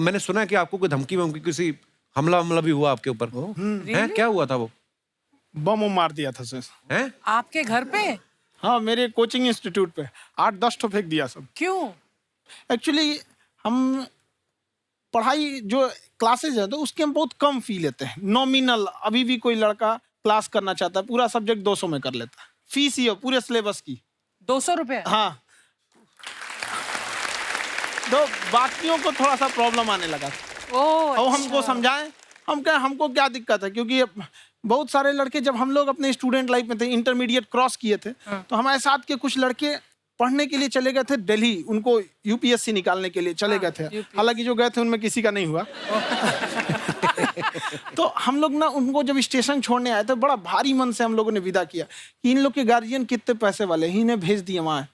मैंने सुना है कि आपको कोई धमकी वमकी किसी हमला भी हुआ आपके ऊपर है? क्या हुआ था वो? बम मार दिया था सर। हैं? आपके घर पे? हाँ, मेरे कोचिंग इंस्टीट्यूट पे 8-10 ठो फेंक दिया सब। क्यों? एक्चुअली हम पढ़ाई जो क्लासेज है तो उसके हम बहुत कम फी लेते हैं। नॉमिनल अभी भी कोई लड़का क्लास करना चाहता है, पूरा सब्जेक्ट 200 में कर लेता है। फीस ही हो पूरे सिलेबस की 200 रुपए? हाँ, तो बाकियों को थोड़ा सा प्रॉब्लम आने लगा ओह, और हमको समझाएं, हमको क्या दिक्कत है, क्योंकि बहुत सारे लड़के जब हम लोग अपने स्टूडेंट लाइफ में थे, इंटरमीडिएट क्रॉस किए थे, तो हमारे साथ के कुछ लड़के पढ़ने के लिए चले गए थे दिल्ली, उनको यूपीएससी निकालने के लिए चले गए थे। हालांकि जो गए थे उनमें किसी का नहीं हुआ। तो हम लोग ना उनको जब स्टेशन छोड़ने आए थे, बड़ा भारी मन से हम लोगों ने विदा किया कि इन लोग के गार्जियन कितने पैसे वाले हैं, इन्हें भेज दिए वहाँ,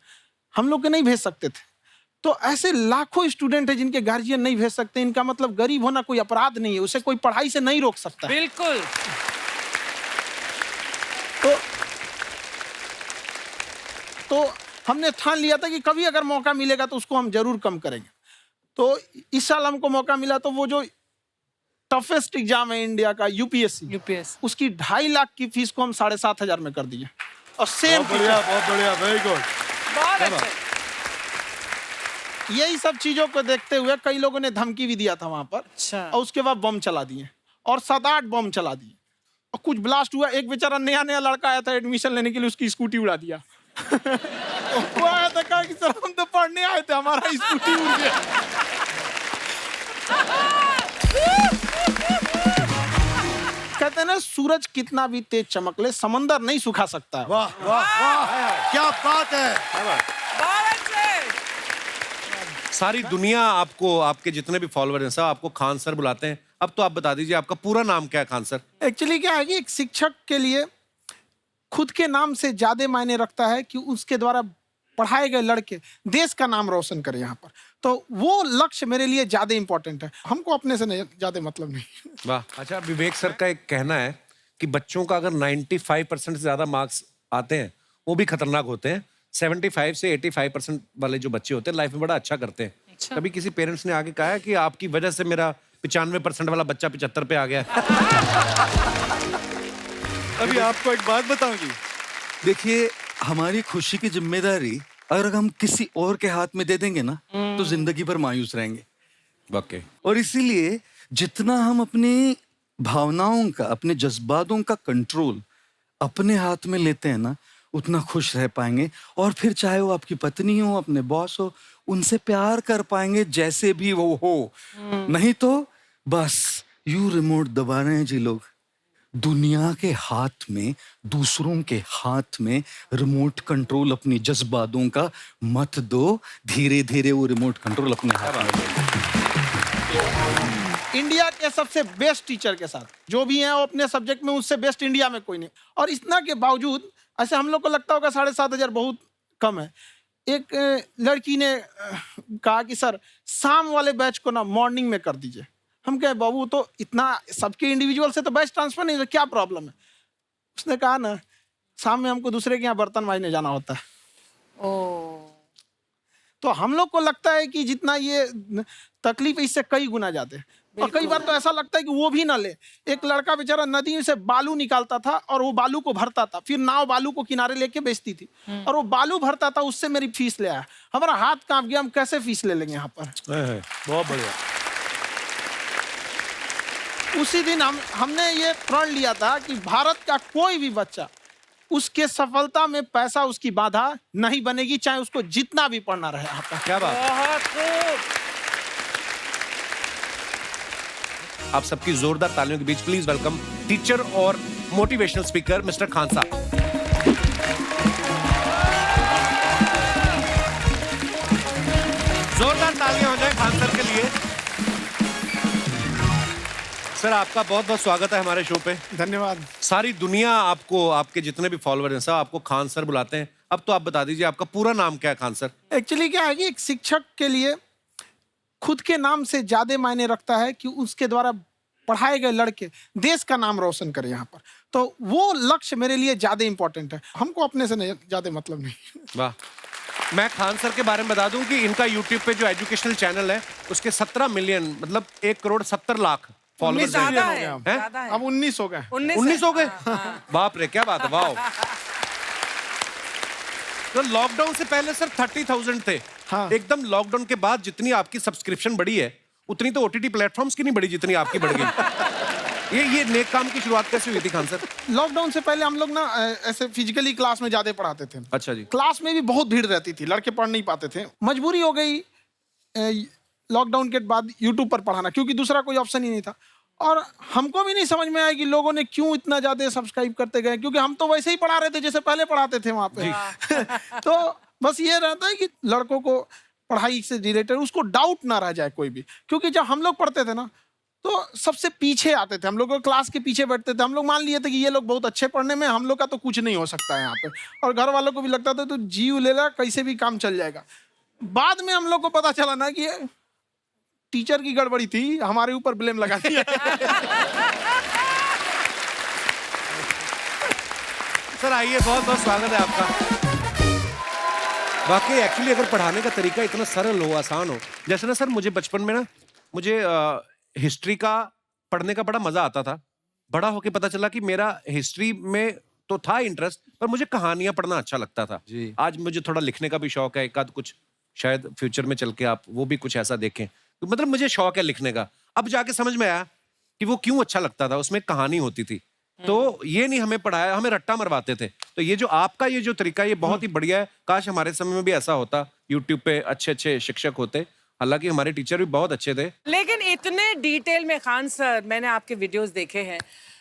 हम लोग के नहीं भेज सकते थे। तो ऐसे लाखों स्टूडेंट है जिनके गार्जियन नहीं भेज सकते। इनका मतलब गरीब होना कोई अपराध नहीं है, उसे कोई पढ़ाई से नहीं रोक सकता। बिल्कुल। तो हमने ठान लिया था कि कभी अगर मौका मिलेगा तो उसको हम जरूर कम करेंगे। तो इस साल हमको मौका मिला, तो वो जो टफेस्ट एग्जाम है इंडिया का यूपीएससी, उसकी 2.5 लाख की फीस को हम 7,500 में कर दिए। और सेम बहुत बढ़िया, वेरी गुड। बहुत अच्छा। यही सब चीजों को देखते हुए कई लोगों ने धमकी भी दिया था वहां पर। अच्छा। और उसके बाद बम चला दिए और 7-8 बम चला दिए और कुछ ब्लास्ट हुआ। एक बेचारा नया लड़का आया था एडमिशन लेने के लिए, उसकी स्कूटी उड़ा दिया। वो आया था, कहा कि सर हम तो पढ़ने आए थे, हमारा स्कूटी उड़ गया। कहते हैं ना, सूरज कितना भी तेज चमक ले, समंदर नहीं सुखा सकता। वाह वाह वाह, क्या बात है। सारी दुनिया आपको, आपके जितने भी फॉलोअर हैं सब आपको खान सर बुलाते हैं। अब तो आप बता दीजिए आपका पूरा नाम क्या है खान सर? एक्चुअली क्या है कि एक शिक्षक के लिए खुद के नाम से ज्यादा मायने रखता है कि उसके द्वारा पढ़ाए गए लड़के देश का नाम रोशन करें यहाँ पर। तो वो लक्ष्य मेरे लिए ज्यादा इंपॉर्टेंट है, हमको अपने से नहीं ज्यादा मतलब नहीं। वाह। अच्छा, विवेक सर का एक कहना है कि बच्चों का अगर 95% से ज्यादा मार्क्स आते हैं वो भी खतरनाक होते हैं। 75 से 85% वाले जो बच्चे होते हैं लाइफ में बड़ा अच्छा करते हैं। अच्छा। कभी किसी पेरेंट्स ने आके कहा है कि आपकी वजह से मेरा 95% वाला बच्चा 75 पे आ गया? अभी आपको एक बात बताऊंगी, देखिए हमारी खुशी की जिम्मेदारी अगर हम किसी और के हाथ में दे देंगे ना तो जिंदगी भर मायूस रहेंगे। ओके। और इसीलिए जितना हम अपनी भावनाओं का, अपने जज्बातों का कंट्रोल अपने हाथ में लेते हैं ना, उतना खुश रह पाएंगे। और फिर चाहे वो आपकी पत्नी हो, अपने बॉस हो, उनसे प्यार कर पाएंगे जैसे भी वो हो। नहीं तो बस यू रिमोट दबा रहे हैं जी लोग। दुनिया के हाथ में, दूसरों के हाथ में रिमोट कंट्रोल अपनी जज्बातों का मत दो। धीरे धीरे वो रिमोट कंट्रोल अपने हाथ में ले। इंडिया के सबसे बेस्ट टीचर के साथ जो भी हैं वो अपने सब्जेक्ट में उससे बेस्ट इंडिया में कोई नहीं। और इतना के बावजूद ऐसे हम लोग को लगता होगा 7,500 बहुत कम है। एक लड़की ने कहा कि सर शाम वाले बैच को ना मॉर्निंग में कर दीजिए। हम कहे बाबू तो इतना सबके इंडिविजुअल से तो बैच ट्रांसफर नहीं, तो क्या प्रॉब्लम है? उसने कहा ना शाम में हमको दूसरे के यहाँ बर्तन मांजने जाना होता है। तो हम लोग को लगता है कि जितना ये तकलीफ इससे कई गुना ज्यादा है। और कई बार तो ऐसा लगता है कि वो भी ना ले। एक लड़का बेचारा नदी से बालू निकालता था और वो बालू को भरता था, फिर नाव बालू को किनारे लेके बेचती थी और वो बालू भरता था, उससे मेरी फीस ले आया। हमारा हाथ कांप गया, हम कैसे फीस ले लेंगे यहाँ पर। बहुत बढ़िया। उसी दिन हमने ये प्रण लिया था कि भारत का कोई भी बच्चा उसके सफलता में पैसा उसकी बाधा नहीं बनेगी, चाहे उसको जितना भी पढ़ना रहे यहाँ पर। क्या बात। आप सबकी जोरदार तालियों के बीच प्लीज वेलकम टीचर और मोटिवेशनल स्पीकर मिस्टर खान साहब। जोरदार तालियां हो जाए खान सर के लिए। सर आपका बहुत बहुत स्वागत है हमारे शो पे। धन्यवाद। सारी दुनिया आपको, आपके जितने भी फॉलोअर हैं सब आपको खान सर बुलाते हैं। अब तो आप बता दीजिए आपका पूरा नाम क्या है खान सर? एक्चुअली क्या है कि एक शिक्षक के लिए खुद के नाम से ज्यादा मायने रखता है कि उसके द्वारा पढ़ाए गए लड़के देश का नाम रोशन करें यहाँ पर। तो वो लक्ष्य मेरे लिए ज्यादा इंपॉर्टेंट है, हमको अपने से नहीं ज्यादा मतलब नहीं। वाह। मैं खान सर के बारे में बता दूं कि इनका यूट्यूब पे जो एजुकेशनल चैनल है उसके 17 मिलियन मतलब 1,70,00,000 फॉलोअर्स ज्यादा हैं। है, हैं? ज्यादा है। अब 19 हो गए। 19 हो गए। बाप रे, क्या बात है, वाओ। तो लॉकडाउन से पहले सर 30,000 थे। हाँ। एकदम लॉकडाउन के बाद जितनी आपकी सब्सक्रिप्शन बढ़ी है उतनी तो ओटीटी प्लेटफॉर्म्स की नहीं बढ़ी जितनी आपकी बढ़ गई। ये नेक काम की शुरुआत कैसे हुई थी खान सर? लॉकडाउन से पहले हम लोग ना ऐसे फिजिकली क्लास में ज्यादा पढ़ाते थे। अच्छा जी। क्लास में भी बहुत भीड़ रहती थी, लड़के पढ़ नहीं पाते थे। मजबूरी हो गई लॉकडाउन के बाद यूट्यूब पर पढ़ाना, क्योंकि दूसरा कोई ऑप्शन ही नहीं था। और हमको भी नहीं समझ में आया कि लोगों ने क्यों इतना ज्यादा सब्सक्राइब करते गए, क्योंकि हम तो वैसे ही पढ़ा रहे थे जैसे पहले पढ़ाते थे वहां पे। तो बस ये रहता है कि लड़कों को पढ़ाई से रिलेटेड उसको डाउट ना रह जाए कोई भी, क्योंकि जब हम लोग पढ़ते थे ना तो सबसे पीछे आते थे, हम लोग क्लास के पीछे बैठते थे। हम लोग मान लिए थे कि ये लोग बहुत अच्छे पढ़ने में, हम लोग का तो कुछ नहीं हो सकता है यहाँ पे। और घर वालों को भी लगता था तो जीव ले ला, कैसे भी काम चल जाएगा। बाद में हम लोग को पता चला ना कि ये टीचर की गड़बड़ी थी, हमारे ऊपर ब्लेम लगा दिया। सर आइए, बहुत बहुत स्वागत है आपका। वाकई एक्चुअली अगर पढ़ाने का तरीका इतना सरल हो, आसान हो, जैसे ना सर मुझे बचपन में ना मुझे हिस्ट्री का पढ़ने का बड़ा मजा आता था। बड़ा होके पता चला कि मेरा हिस्ट्री में तो था इंटरेस्ट, पर मुझे कहानियां पढ़ना अच्छा लगता था। जी। आज मुझे थोड़ा लिखने का भी शौक है, एक आध कुछ शायद फ्यूचर में चल के आप वो भी कुछ ऐसा देखें। तो मतलब मुझे शौक है लिखने का। अब जाके समझ में आया कि वो क्यों अच्छा लगता था, उसमें कहानी होती थी। तो ये नहीं हमें पढ़ाया, हमें रट्टा मरवाते थे। तो ये जो आपका ये जो तरीका है ये बहुत ही बढ़िया है। काश हमारे समय में भी ऐसा होता, यूट्यूब पे अच्छे अच्छे शिक्षक होते। हालांकि हमारे टीचर भी बहुत अच्छे थे। लेकिन इतने डिटेल में खान सर, मैंने आपके वीडियोस देखे हैं,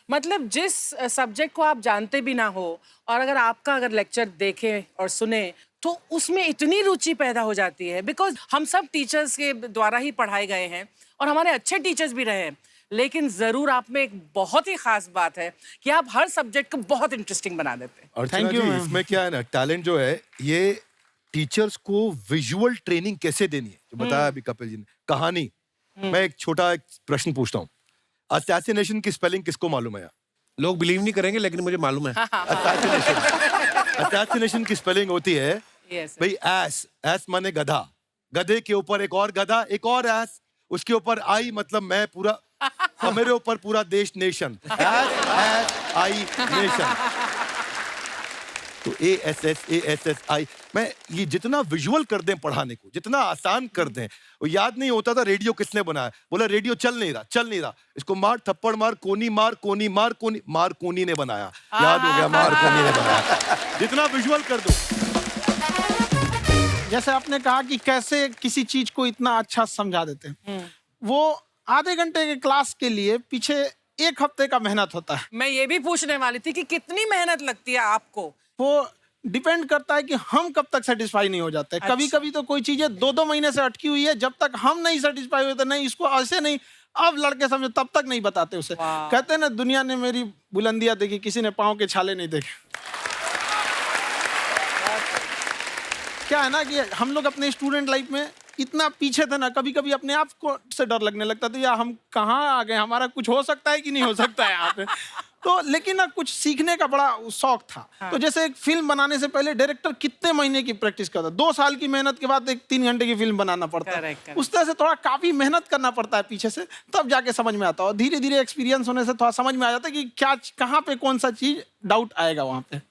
मतलब जिस सब्जेक्ट को आप जानते भी ना हो और अगर लेक्चर देखें और सुने तो उसमें इतनी रुचि पैदा हो जाती है। बिकॉज हम सब टीचर्स के द्वारा ही पढ़ाए गए हैं और हमारे अच्छे टीचर्स भी रहे हैं, लेकिन जरूर आप में एक बहुत ही खास बात है कि आप हर सब्जेक्ट को बहुत इंटरेस्टिंग बना देते हैं। अर्चना Thank you, जी, ma'am. इसमें क्या है ना, टैलेंट जो है ये टीचर्स को विजुअल ट्रेनिंग कैसे देनी है, जो बताया अभी कपिल जी ने। कहानी, मैं एक छोटा प्रश्न पूछता हूँ। असैसिनेशन की स्पेलिंग किसको मालूम है? लोग बिलीव नहीं करेंगे लेकिन मुझे मालूम है। असैसिनेशन की स्पेलिंग होती है Yes, sir. भाई एस माने गधा, गधे के ऊपर एक और गधा, एक और एस, उसके ऊपर आई मतलब मैं पूरा, और मेरे ऊपर पूरा देश नेशन। S I nation. तो ASSASSI, मैं ये जितना विजुअल कर दें पढ़ाने को, जितना आसान कर दें। वो याद नहीं होता था रेडियो किसने बनाया, बोला रेडियो चल नहीं रहा, इसको मार थप्पड़ मार, कोनी मार, कोनी मार, कोनी मार, कोनी ने बनाया। याद हो गया, मार कोनी ने बनाया। जितना विजुअल कर दो। जैसे आपने कहा कि कैसे किसी चीज को इतना अच्छा समझा देते हैं, वो आधे घंटे के क्लास के लिए पीछे 1 हफ्ते का मेहनत होता है। मैं ये भी पूछने वाली थी कि कितनी मेहनत लगती है आपको। वो डिपेंड करता है कि हम कब तक सेटिस्फाई नहीं हो जाते। अच्छा। कभी कभी तो कोई चीजें 2-2 महीने से अटकी हुई है, जब तक हम नहीं सेटिस्फाई होते, नहीं इसको ऐसे नहीं, अब लड़के समझे तब तक नहीं बताते उसे। वाह। कहते हैं ना, दुनिया ने मेरी बुलंदियां देखी, किसी ने पाँव के छाले नहीं देखे। क्या है ना कि हम लोग अपने स्टूडेंट लाइफ में इतना पीछे थे ना, कभी कभी अपने आप को से डर लगने लगता था, यार हम कहाँ आ गए, हमारा कुछ हो सकता है कि नहीं हो सकता है यहाँ पे। तो लेकिन ना कुछ सीखने का बड़ा शौक था। तो जैसे एक फिल्म बनाने से पहले डायरेक्टर कितने महीने की प्रैक्टिस करता है, 2 साल की मेहनत के बाद एक 3 घंटे की फिल्म बनाना पड़ता है। Correct, correct. उस तरह से थोड़ा काफी मेहनत करना पड़ता है पीछे से, तब जाके समझ में आता है। और धीरे धीरे एक्सपीरियंस होने से थोड़ा समझ में आ जाता है कि क्या, कहाँ पे कौन सा चीज डाउट आएगा वहाँ पे।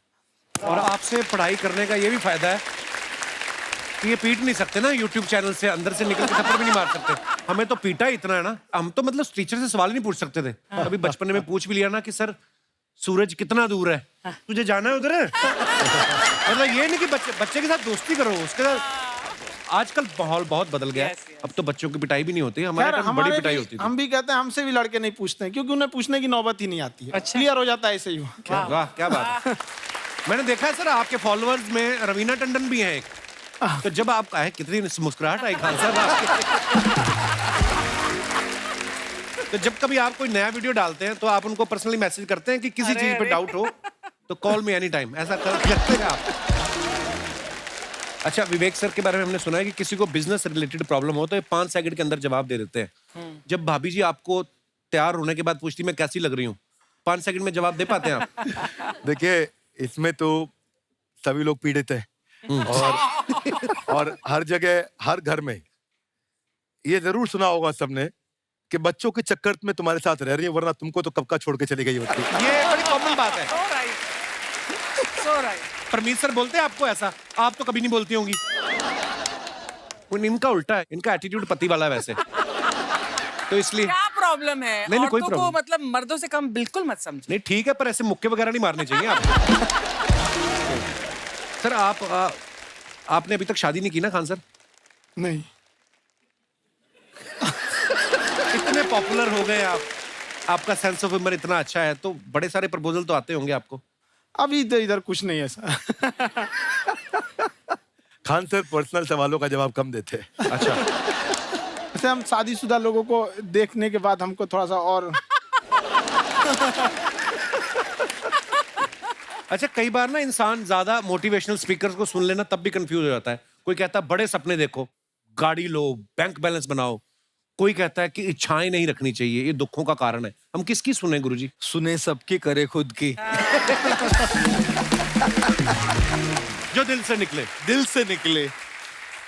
और आपसे पढ़ाई करने का ये भी फायदा है कि ये पीट नहीं सकते ना यूट्यूब चैनल से, अंदर से निकल के थप्पड़ भी नहीं मार सकते। हमें तो पीटा इतना है ना, हम तो मतलब टीचर से सवाल नहीं पूछ सकते थे। अभी बचपन में पूछ भी लिया ना कि सर सूरज कितना दूर है, तुझे जाना है उधर है। मतलब ये नहीं कि बच्चे के साथ दोस्ती करो, उसके साथ। आजकल माहौल बहुत बदल गया है। Yes, yes. अब तो बच्चों की पिटाई भी नहीं होती, हमारे खैर, टाइम बड़ी पिटाई होती थी। हम भी कहते हैं, हमसे भी लड़के नहीं पूछते हैं, क्योंकि उन्हें पूछने की नौबत ही नहीं आती है। अच्छा। क्लियर हो जाता है ऐसे ही। वाह क्या बात है। मैंने देखा है सर आपके फॉलोअर्स में रवीना टंडन भी है एक। तो जब आप आए, कितनी मुस्कुराहट आई खान साहब आपके। तो जब कभी आप कोई नया वीडियो डालते हैं तो आप उनको पर्सनली मैसेज करते हैं कि किसी अरे, चीज पे अरे। डाउट हो तो कॉल मी एनी टाइम, ऐसा करते हैं आप? अच्छा, विवेक सर के बारे में हमने सुना है कि किसी को बिजनेस रिलेटेड प्रॉब्लम हो तो ये 5 सेकंड के अंदर जवाब दे देते हैं। जब भाभी जी आपको तैयार होने के बाद पूछती मैं कैसी लग रही हूँ, 5 सेकंड में जवाब दे पाते हैं आप? देखिए, इसमें तो सभी लोग पीड़ित हैं। और हर जगह हर घर में ये जरूर सुना होगा सबने कि बच्चों के चक्कर में तुम्हारे साथ रह रही है, वरना तुमको तो कब का छोड़ के चली गई होती। ये बड़ी कॉमन बात है। So right. So right. Parmeet sir बोलते हैं आपको ऐसा? आप तो कभी नहीं बोलती होंगी। इनका उल्टा है, इनका एटीट्यूड पति वाला है वैसे, तो इसलिए। क्या प्रॉब्लम है? नहीं, कोई औरतों को problem। मतलब मर्दों से कम बिल्कुल मत समझो। नहीं ठीक है, पर ऐसे मुक्के वगैरह नहीं मारने चाहिए आप। सर आपने अभी तक शादी नहीं की ना खान सर? नहीं। इतने पॉपुलर हो गए आप, आपका सेंस ऑफ ह्यूमर इतना अच्छा है, तो बड़े सारे प्रपोजल तो आते होंगे आपको। अभी तो इधर कुछ नहीं है सर। खान सर पर्सनल सवालों का जवाब कम देते हैं। अच्छा। वैसे हम शादीशुदा लोगों को देखने के बाद हमको थोड़ा सा और अच्छा, कई बार ना इंसान ज्यादा मोटिवेशनल स्पीकर्स को सुन लेना तब भी कंफ्यूज हो जाता है। कोई कहता है बड़े सपने देखो, गाड़ी लो, बैंक बैलेंस बनाओ। कोई कहता है कि इच्छाएं नहीं रखनी चाहिए, ये दुखों का कारण है। हम किसकी सुने गुरुजी? सुने सबकी, करे खुद की। जो दिल से निकले। दिल से निकले।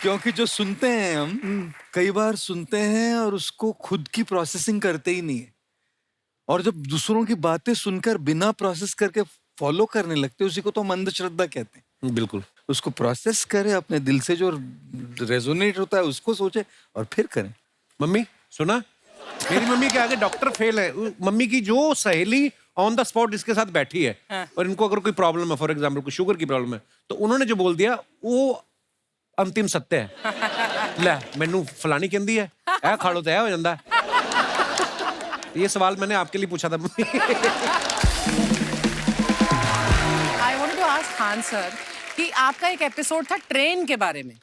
क्योंकि जो सुनते हैं हम कई बार सुनते हैं और उसको खुद की प्रोसेसिंग करते ही नहीं है, और जब दूसरों की बातें सुनकर बिना प्रोसेस करके फॉलो करने लगते हैं, उसी को तो हम अंधश्रद्धा कहते हैं। बिल्कुल। उसको प्रोसेस करें, अपने दिल से जो रेजोनेट होता है उसको सोचे और फिर करें। मम्मी सुना, मेरी मम्मी के आगे डॉक्टर फेल है। मम्मी की जो सहेली ऑन द स्पॉट इसके साथ बैठी है, और इनको अगर कोई प्रॉब्लम है, फॉर एग्जाम्पल कोई शुगर की प्रॉब्लम है, तो उन्होंने जो बोल दिया वो अंतिम सत्य है। ले मैनू फलानी कहती है, ऐ खाड़ो तो ऐ हो जाता है। ये सवाल मैंने आपके लिए पूछा था mummy. I want to ask Khan sir कि आपका एक एपिसोड था ट्रेन के बारे में,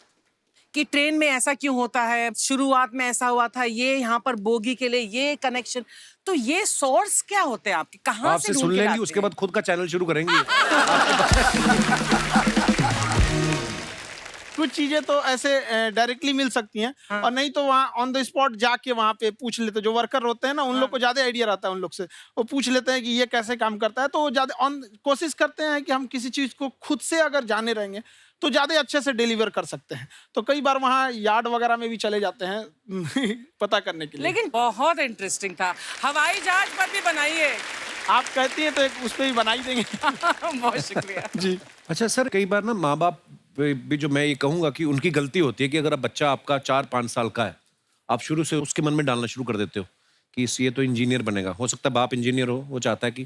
कि ट्रेन में ऐसा क्यों होता है, शुरुआत में ऐसा हुआ था, ये यहाँ पर बोगी के लिए ये कनेक्शन, तो ये सोर्स क्या होते हैं आपके, कहाँ से आपसे ढूंढ सुन के लेंगी, लाते उसके हैं? बाद खुद का चैनल शुरू करेंगी। कुछ चीजें तो ऐसे डायरेक्टली मिल सकती हैं, और नहीं तो वहाँ ऑन द स्पॉट जाके वहाँ पे पूछ लेते। जो वर्कर होते हैं ना, उन लोग को ज्यादा आइडिया रहता है उन लोग से, वो पूछ लेते हैं कि ये कैसे काम करता है। तो वो ज्यादा कोशिश करते हैं कि हम किसी चीज को खुद से अगर जाने रहेंगे तो ज्यादा अच्छे से डिलीवर कर सकते हैं। तो कई बार वहाँ यार्ड वगैरह में भी चले जाते हैं पता करने के लिए। लेकिन बहुत इंटरेस्टिंग था। हवाई जहाज पर भी बनाइए। आप कहती हैं तो एक उस पर भी बना ही देंगे। बहुत शुक्रिया। जी। अच्छा सर, कई बार ना माँ बाप भी, जो मैं ये कहूंगा कि उनकी गलती होती है कि अगर अब बच्चा आपका 4-5 साल का है, आप शुरू से उसके मन में डालना शुरू कर देते हो कि ये तो इंजीनियर बनेगा। हो सकता है बाप इंजीनियर हो, वो चाहता है कि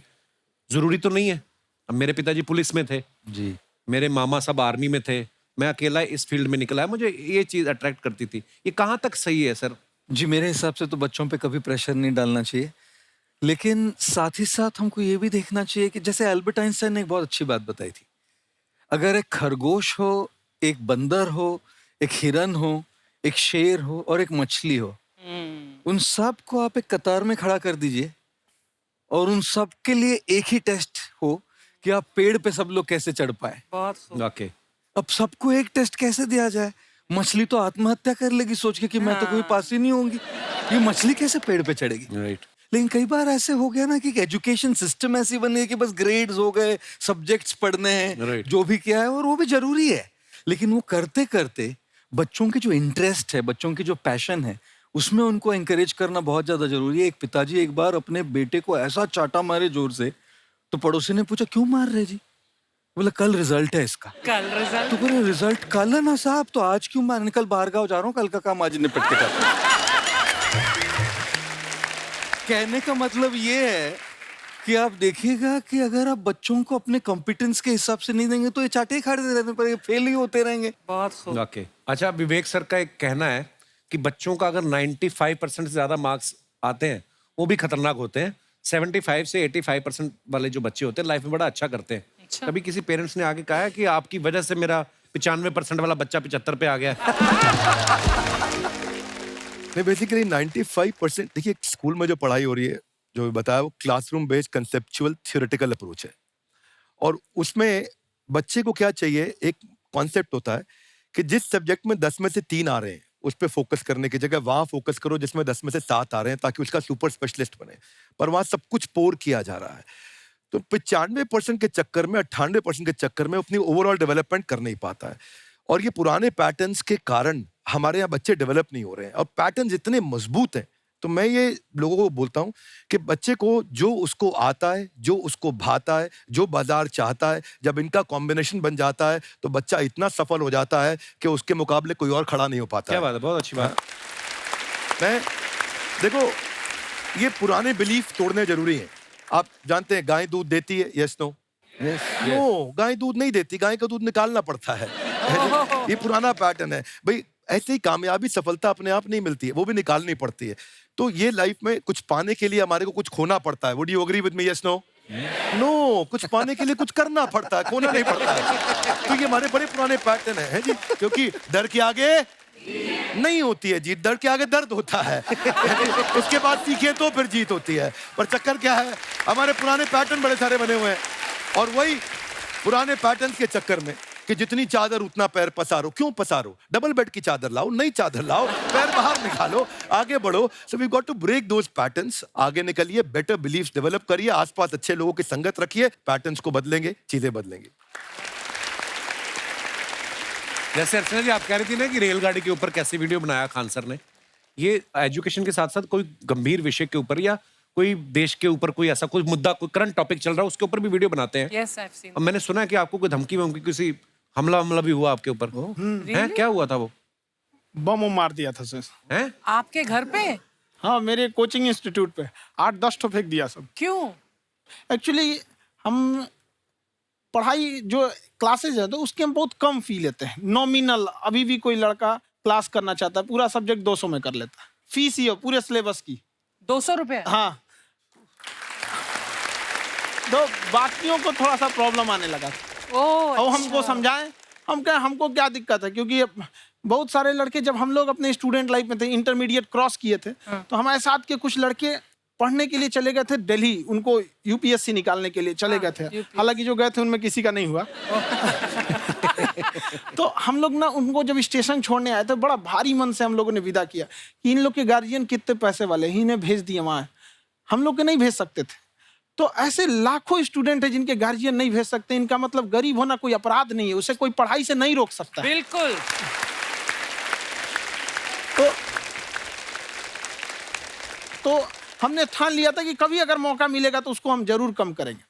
जरूरी तो नहीं है। अब मेरे पिताजी पुलिस में थे जी, मेरे मामा सब आर्मी में थे, मैं अकेला इस फील्ड में निकला है। मुझे ये चीज अट्रैक्ट करती थी। ये कहाँ तक सही है सर? जी, मेरे हिसाब से तो बच्चों पे कभी प्रेशर नहीं डालना चाहिए, लेकिन साथ ही साथ हमको ये भी देखना चाहिए कि जैसे अल्बर्ट आइंस्टाइन ने एक बहुत अच्छी बात बताई थी, अगर एक खरगोश हो, एक बंदर हो, एक हिरन हो, एक शेर हो और एक मछली हो, उन सब को आप एक कतार में खड़ा कर दीजिए और उन सब के लिए एक ही टेस्ट हो कि आप पेड़ पे सब लोग कैसे चढ़ पाए। बहुत खूब। वाकई। अब सबको एक टेस्ट कैसे दिया जाए? मछली तो आत्महत्या कर लेगी सोच के कि मैं तो कोई पास ही नहीं होंगी, ये मछली कैसे पेड़ पे चढ़ेगी? राइट। लेकिन कई बार ऐसे हो गया ना कि एजुकेशन सिस्टम ऐसी बन गई कि बस ग्रेड्स हो गए, सब्जेक्ट्स पढ़ने हैं, Right. जो भी किया है, और वो भी जरूरी है, लेकिन वो करते करते बच्चों की जो इंटरेस्ट है, बच्चों की जो पैशन है, उसमें उनको एंकरेज करना बहुत ज्यादा जरूरी है। एक पिताजी एक बार अपने बेटे को ऐसा चाटा मारे जोर से, तो पड़ोसी ने पूछा क्यों मार रहे जी? बोला कल रिजल्ट है इसका। कल रिजल्ट। तो बोले रिजल्ट कल है ना साहब, तो आज क्यों मारने? कल बाहर गाँव जा रहा हूँ, कल का काम आज निपट के करता। कहने का मतलब ये है कि आप देखिएगा कि अगर आप बच्चों को अपने कॉम्पिटेंस के हिसाब से नहीं देंगे तो ये चाटे ही खाते रहने पड़ेंगे, फेल ही होते रहेंगे। बहुत खूब। वाकई। अच्छा, विवेक सर का एक कहना है कि बच्चों का अगर 95% से ज्यादा मार्क्स आते हैं वो भी खतरनाक होते हैं। 75 से 85% वाले जो बच्चे होते हैं लाइफ में बड़ा अच्छा करते हैं। अच्छा। कभी किसी पेरेंट्स ने आगे कहा है कि आपकी वजह से मेरा 95% वाला बच्चा 75 पे आ गया? नहीं, बेसिकली 95%, देखिए स्कूल में जो पढ़ाई हो रही है, जो बताया, वो classroom based conceptual theoretical approach है। और उसमें बच्चे को क्या चाहिए, एक कॉन्सेप्ट होता है कि जिस सब्जेक्ट में 10 में से 3 आ रहे हैं उस पर फोकस करने की जगह वहां फोकस करो जिसमें 10 में से 7 आ रहे हैं, ताकि उसका सुपर स्पेशलिस्ट बने। पर वहां सब कुछ पोर किया जा रहा है। तो 95% के चक्कर में, 98% के चक्कर में अपनी ओवरऑल डेवलपमेंट कर नहीं पाता है। और ये पुराने पैटर्न्स के कारण हमारे यहाँ बच्चे डेवलप नहीं हो रहे हैं। और पैटर्न्स इतने मजबूत हैं, तो मैं ये लोगों को बोलता हूँ कि बच्चे को जो उसको आता है, जो उसको भाता है, जो बाजार चाहता है, जब इनका कॉम्बिनेशन बन जाता है तो बच्चा इतना सफल हो जाता है कि उसके मुकाबले कोई और खड़ा नहीं हो पाता। क्या बात है, बहुत अच्छी बात। मैं देखो, ये पुराने बिलीफ तोड़ने जरूरी हैं। आप जानते हैं गाय दूध देती है, यस नो? नो, गाय दूध नहीं देती, गाय का दूध निकालना पड़ता है। ये पुराना पैटर्न है भाई। ऐसे ही कामयाबी, सफलता अपने आप नहीं मिलती है, वो भी निकालनी पड़ती है। तो ये लाइफ में कुछ पाने के लिए हमारे को कुछ खोना पड़ता है। Would you agree with me, yes no? No, कुछ पाने के लिए कुछ करना पड़ता है, खोना नहीं पड़ता है। तो ये हमारे बड़े पुराने पैटर्न है जी, क्योंकि डर के आगे नहीं होती है जीत, डर के आगे दर्द होता है। उसके बाद सीखे तो फिर जीत होती है। पर चक्कर क्या है, हमारे पुराने पैटर्न बड़े सारे बने हुए हैं, और वही पुराने पैटर्न के चक्कर में कि जितनी चादर उतना पैर पसारो। क्यों पसारो? डबल बेड की चादर लाओ, नई चादर लाओ, पैर बाहर निकालो, आगे बढ़ो। So we got to break those patterns. आगे निकलिए, बेटर बिलीव्स डेवलप करिए, आसपास अच्छे लोगों की संगत रखिए, पैटर्न्स को बदलेंगे, चीजें बदलेंगी। जैसे अर्चना जी आप कह रही थी ना कि रेलगाड़ी के ऊपर कैसे वीडियो बनाया खान सर ने, ये एजुकेशन के साथ साथ कोई गंभीर विषय के ऊपर या कोई देश के ऊपर कोई ऐसा कोई मुद्दा, कोई करंट टॉपिक चल रहा है, उसके ऊपर भी वीडियो बनाते हैं। Yes, I've seen. अब मैंने सुना है कि आपको कोई धमकी वमकी, किसी हमला भी हुआ आपके ऊपर, हैं? क्या हुआ था वो? बम मार दिया था सर। हैं? आपके घर पे? हाँ, मेरे कोचिंग इंस्टीट्यूट पे 8-10 ठो फेंक दिया सब। क्यों? एक्चुअली हम पढ़ाई जो क्लासेज है तो उसके हम बहुत कम फी लेते हैं। नॉमिनल, अभी भी कोई लड़का क्लास करना चाहता है, पूरा सब्जेक्ट 200 में कर लेता है। फीस ही हो पूरे सिलेबस की 200 रुपए? हाँ। तो बाकियों को थोड़ा सा प्रॉब्लम आने लगा ओह, और हमको समझाएं, हम कहें हमको क्या दिक्कत है, क्योंकि बहुत सारे लड़के, जब हम लोग अपने स्टूडेंट लाइफ में थे, इंटरमीडिएट क्रॉस किए थे, तो हमारे साथ के कुछ लड़के पढ़ने के लिए चले गए थे दिल्ली, उनको यूपीएससी निकालने के लिए चले गए थे। हालांकि जो गए थे उनमें किसी का नहीं हुआ। तो हम लोग ना उनको जब स्टेशन छोड़ने आए तो बड़ा भारी मन से हम लोगों ने विदा किया कि इन लोग के गार्जियन कितने पैसे वाले, इन्हें भेज दिए वहां, हम लोग के नहीं भेज सकते थे। तो ऐसे लाखों स्टूडेंट है जिनके गार्जियन नहीं भेज सकते। इनका मतलब गरीब होना कोई अपराध नहीं है, उसे कोई पढ़ाई से नहीं रोक सकता। बिल्कुल। तो हमने ठान लिया था कि कभी अगर मौका मिलेगा तो उसको हम जरूर कम करेंगे।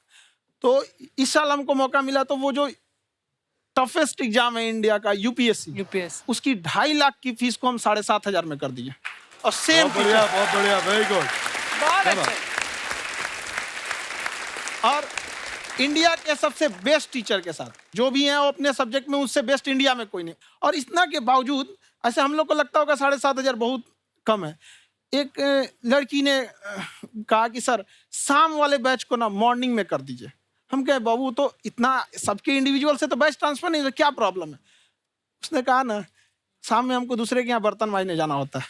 तो इस साल हमको मौका मिला, तो वो जो टफेस्ट एग्जाम है इंडिया का, यूपीएससी, उसकी 2.5 लाख की फीस को हम 7,500 में कर दिए। और सेम बहुत बढ़िया, वेरी गुड। बहुत अच्छे। और इंडिया के सबसे बेस्ट टीचर के साथ जो भी हैं, वो अपने सब्जेक्ट में उससे बेस्ट इंडिया में कोई नहीं। और इतना के बावजूद ऐसे हम लोग को लगता होगा 7,500 बहुत कम है। एक लड़की ने कहा कि सर शाम वाले बैच को ना मॉर्निंग में कर दीजिए। हम कहे बाबू, तो इतना सबके इंडिविजुअल से तो बैच ट्रांसफर नहीं, तो क्या प्रॉब्लम है? उसने कहा ना, शाम में हमको दूसरे के यहाँ बर्तन मांजने जाना होता है।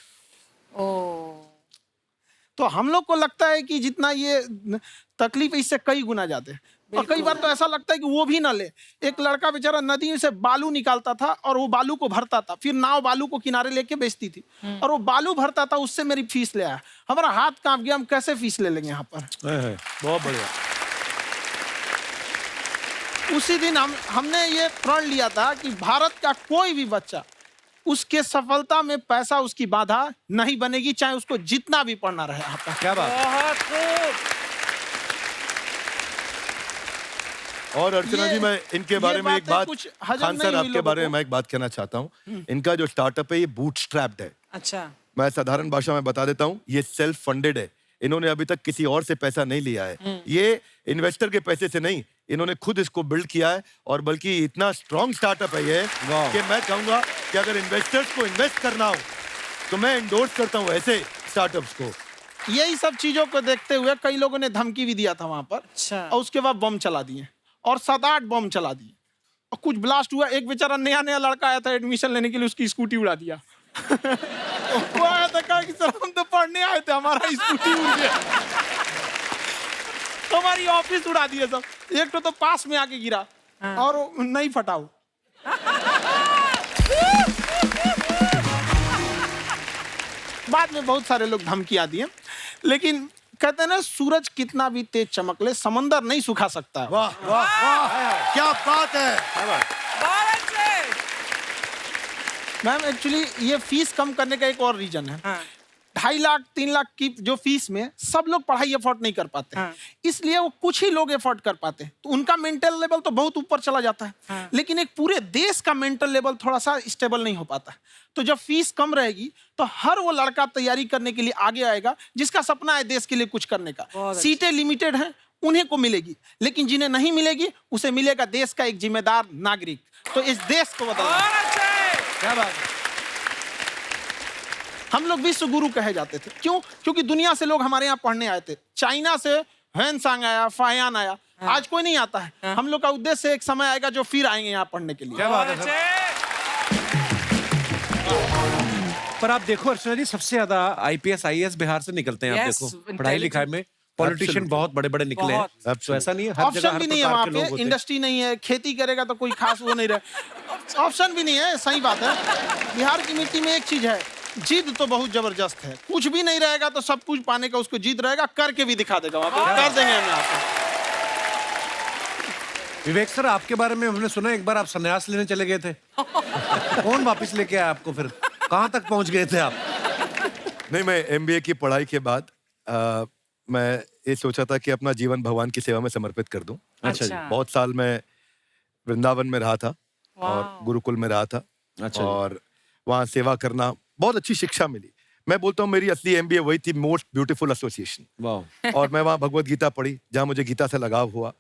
तो हम लोग को लगता है कि जितना ये तकलीफ, इससे कई गुना जाते हैं। और कई बार तो ऐसा लगता है कि वो भी ना ले। एक लड़का बेचारा नदी से बालू निकालता था और वो बालू को भरता था, फिर नाव बालू को किनारे लेके बेचती थी, और वो बालू भरता था, उससे मेरी फीस ले आया। हमारा हाथ कांप गया, हम कैसे फीस ले लेंगे यहाँ पर। बहुत बढ़िया। उसी दिन हमने ये प्रण लिया था कि भारत का कोई भी बच्चा, उसके सफलता में पैसा उसकी बाधा नहीं बनेगी, चाहे उसको जितना भी पढ़ना रहे यहाँ पर। क्या बात। बहुत खूब। और अर्चना जी, मैं इनके बारे में एक बात, खान सर आपके बारे में मैं एक बात कहना चाहता हूँ। इनका जो स्टार्टअप है ये बूटस्ट्रैप्ड है। अच्छा। मैं साधारण भाषा में बता देता हूँ, ये सेल्फ फंडेड है। इन्होंने अभी तक किसी और से पैसा नहीं लिया है। ये इन्वेस्टर के पैसे से नहीं, इन्होंने खुद इसको बिल्ड किया है। और बल्कि इतना स्ट्रॉन्ग स्टार्टअप है ये कि मैं कहूंगा कि अगर इन्वेस्टर्स को इन्वेस्ट करना हो तो मैं इंडोर्स करता हूँ ऐसे स्टार्टअप्स को। यही सब चीजों को देखते हुए कई लोगों ने धमकी भी दिया था वहां पर। अच्छा। और उसके बाद बम चला दिए, और 7-8 बम चला दिए, और कुछ ब्लास्ट हुआ। एक बेचारा नया लड़का आया था एडमिशन लेने के लिए, उसकी स्कूटी उड़ा दिया। वो आया था, कहा कि सर हम तो पढ़ने आए थे, हमारा स्कूटी उड़ गया। हमारी ऑफिस उड़ा दिए सब। एक तो पास में आके गिरा, और नहीं फटा वो। बाद में बहुत सारे लोग धमकियां दिए, लेकिन कहते हैं ना, सूरज कितना भी तेज चमक ले, समंदर नहीं सुखा सकता। वाह वाह वाह, क्या बात है। बहुत अच्छे। मैम एक्चुअली ये फीस कम करने का एक और रीजन है। हाँ। 2.5 लाख 3 लाख की जो फीस में सब लोग पढ़ाई अफोर्ड नहीं कर पाते। हाँ। इसलिए वो कुछ ही लोग अफोर्ड कर पाते हैं, तो उनका मेंटल लेवल तो बहुत ऊपर चला जाता है। हाँ। लेकिन एक पूरे देश का मेंटल लेवल थोड़ा सा स्टेबल नहीं हो पाता। तो जब फीस कम रहेगी तो हर वो लड़का तैयारी करने के लिए आगे आएगा जिसका सपना है देश के लिए कुछ करने का। बहुत अच्छा। सीटें लिमिटेड हैं, उन्हें को मिलेगी, लेकिन जिन्हें नहीं मिलेगी उसे मिलेगा देश का एक जिम्मेदार नागरिक। तो इस देश को बदलना। बहुत अच्छे। क्या बात है। हम लोग विश्व गुरु कहे जाते थे, क्यों? क्योंकि दुनिया से लोग हमारे यहाँ पढ़ने आए थे। चाइना से ह्वेनसांग आया, फायान आया। आज कोई नहीं आता है। हम लोग का उद्देश्य एक समय आएगा जो फिर आएंगे यहाँ पढ़ने के लिए। क्या बात है सर। पर आप देखो अर्चना जी, सबसे ज्यादा आईपीएस आईएएस बिहार से निकलते हैं। आप Yes, देखो पढ़ाई intelligent। लिखाई में पॉलिटिशियन बहुत बड़े बड़े निकले हैं। बहुत। तो ऐसा नहीं है, हर जगह ऑप्शन हर भी नहीं है प्रकार वहाँ के लोग पे, होते हैं। इंडस्ट्री नहीं है, खेती करेगा तो कोई खास वो नहीं रहे। ऑप्शन भी नहीं है, सही बात है। बिहार की मिट्टी में एक चीज है, जिद तो बहुत जबरदस्त है। कुछ भी नहीं रहेगा तो सब कुछ पाने का उसको जिद रहेगा, करके भी दिखा देगा। वहाँ पे कर देंगे हम आपको। विवेक सर, आपके बारे में हमने सुना एक बार आप संन्यास लेने चले गए थे। कौन वापस लेके आया आपको? फिर कहाँ तक पहुंच गए थे आप? नहीं, मैं एमबीए की पढ़ाई के बाद मैं ये सोचा था कि अपना जीवन भगवान की सेवा में समर्पित कर दूं। अच्छा जी। बहुत साल मैं वृंदावन में रहा था और गुरुकुल में रहा था। अच्छा। और वहाँ सेवा करना, बहुत अच्छी शिक्षा मिली। मैं बोलता हूँ मेरी असली एमबीए वही थी, मोस्ट ब्यूटीफुल एसोसिएशन। वाह। और मैं वहाँ भगवत गीता पढ़ी, जहाँ मुझे गीता से लगाव हुआ।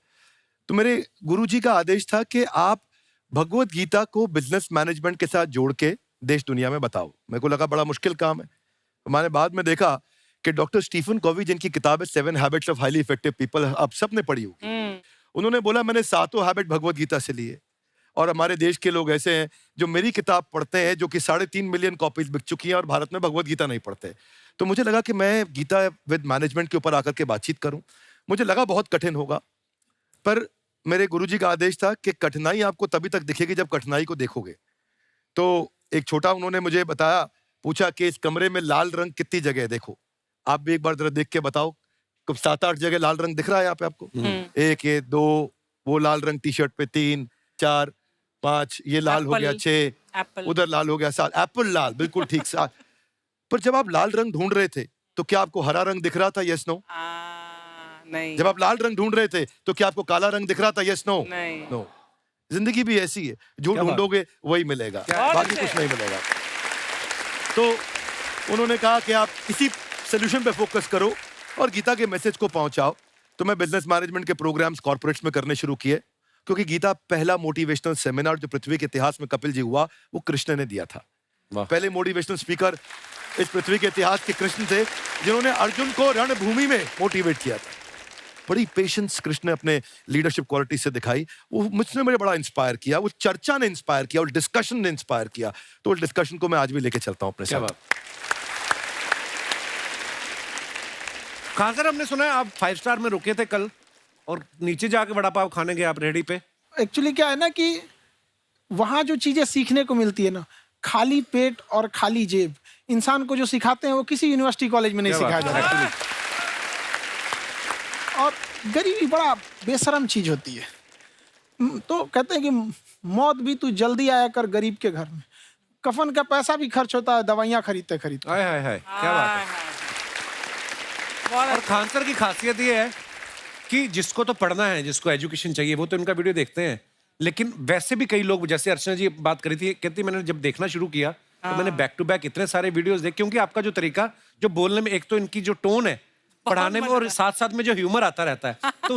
तो मेरे गुरुजी का आदेश था कि आप भगवत गीता को बिजनेस मैनेजमेंट के साथ जोड़ के देश दुनिया में बताओ। मेरे को लगा बड़ा मुश्किल काम है। मैंने बाद में देखा कि डॉक्टर स्टीफन कॉवी, जिनकी किताब है 7 habits of highly effective people, आप सबने पढ़ी होगी, उन्होंने बोला मैंने 7 हैबिट भगवत गीता से लिए। और हमारे देश के लोग ऐसे हैं जो मेरी किताब पढ़ते हैं, जो कि 3.5 मिलियन कॉपीज बिक चुकी हैं, और भारत में भगवत गीता नहीं पढ़ते। तो मुझे लगा कि मैं गीता विद मैनेजमेंट के ऊपर आकर के बातचीत करूं। मुझे लगा बहुत कठिन होगा, पर मेरे गुरुजी का आदेश था कि कठिनाई आपको तभी तक दिखेगी जब कठिनाई को देखोगे। तो एक छोटा उन्होंने मुझे बताया, पूछा कि इस कमरे में लाल रंग कितनी जगह है, देखो आप भी एक बार जरा देख के बताओ। कुछ 7-8 जगह लाल रंग दिख रहा है यहाँ पे आपको? 1 ये 2, वो लाल रंग टी शर्ट पे 3 4 5, ये लाल हो गया 6, एप्पल। उधर लाल हो गया 7, एप्पल लाल, बिल्कुल ठीक 7। पर जब आप लाल रंग ढूंढ रहे थे तो क्या आपको हरा रंग दिख रहा था? Yes no. नहीं। जब आप लाल रंग ढूंढ रहे थे तो क्या आपको काला रंग दिख रहा था? Yes no. नहीं। नो। जिंदगी भी ऐसी है, जो क्या बात? ढूंढोगे वही मिलेगा, बात बाकी है। कुछ नहीं मिलेगा। तो उन्होंने कहा कि आप इसी सोल्यूशन पे फोकस करो और गीता के मैसेज को पहुंचाओ। तो मैं बिजनेस मैनेजमेंट के प्रोग्राम्स कॉर्पोरेट्स में करने शुरू किए, क्योंकि गीता पहला मोटिवेशनल सेमिनार जो पृथ्वी के इतिहास में कपिल जी हुआ, वो कृष्ण ने दिया था। वाह। पहले मोटिवेशनल स्पीकर इस पृथ्वी के इतिहास के कृष्ण थे, जिन्होंने अर्जुन को रणभूमि में मोटिवेट किया था। बड़ी पेशेंस कृष्ण ने अपने लीडरशिप क्वालिटी से दिखाई। वो मुझसे मुझे बड़ा इंस्पायर किया, वो चर्चा ने इंस्पायर किया, और डिस्कशन ने इंस्पायर किया। तो उस डिस्कशन को मैं आज भी लेके चलता हूँ अपने क्या साथ। बात। कहाँ सर, हमने सुना है आप 5 स्टार में रुके थे कल, और नीचे जाके वड़ा पाव खाने गए आप रेडी पे। एक्चुअली क्या है ना कि वहाँ जो चीजें सीखने को मिलती है ना, खाली पेट और खाली जेब इंसान को जो सिखाते हैं वो किसी यूनिवर्सिटी कॉलेज में नहीं क्या बात सिखाया है, जाता। और गरीबी बड़ा बेशरम चीज होती है। तो कहते हैं कि मौत भी तू जल्दी आया कर गरीब के घर में। कफन का पैसा भी खर्च होता है दवाइयाँ खरीदते खरीदते। हाय हाय हाय, क्या बात है। और खान सर की खासियत ये है कि जिसको तो पढ़ना है, जिसको एजुकेशन चाहिए, वो तो इनका वीडियो देखते हैं। लेकिन वैसे भी कई लोग, जैसे अर्चना जी बात करी थी, कहती मैंने जब देखना शुरू किया तो मैंने बैक टू बैक इतने सारे वीडियोस देखे, क्योंकि आपका जो तरीका जो बोलने में, एक तो इनकी जो टोन है पढ़ाने में, और साथ साथ में जो ह्यूमर आता रहता है, तो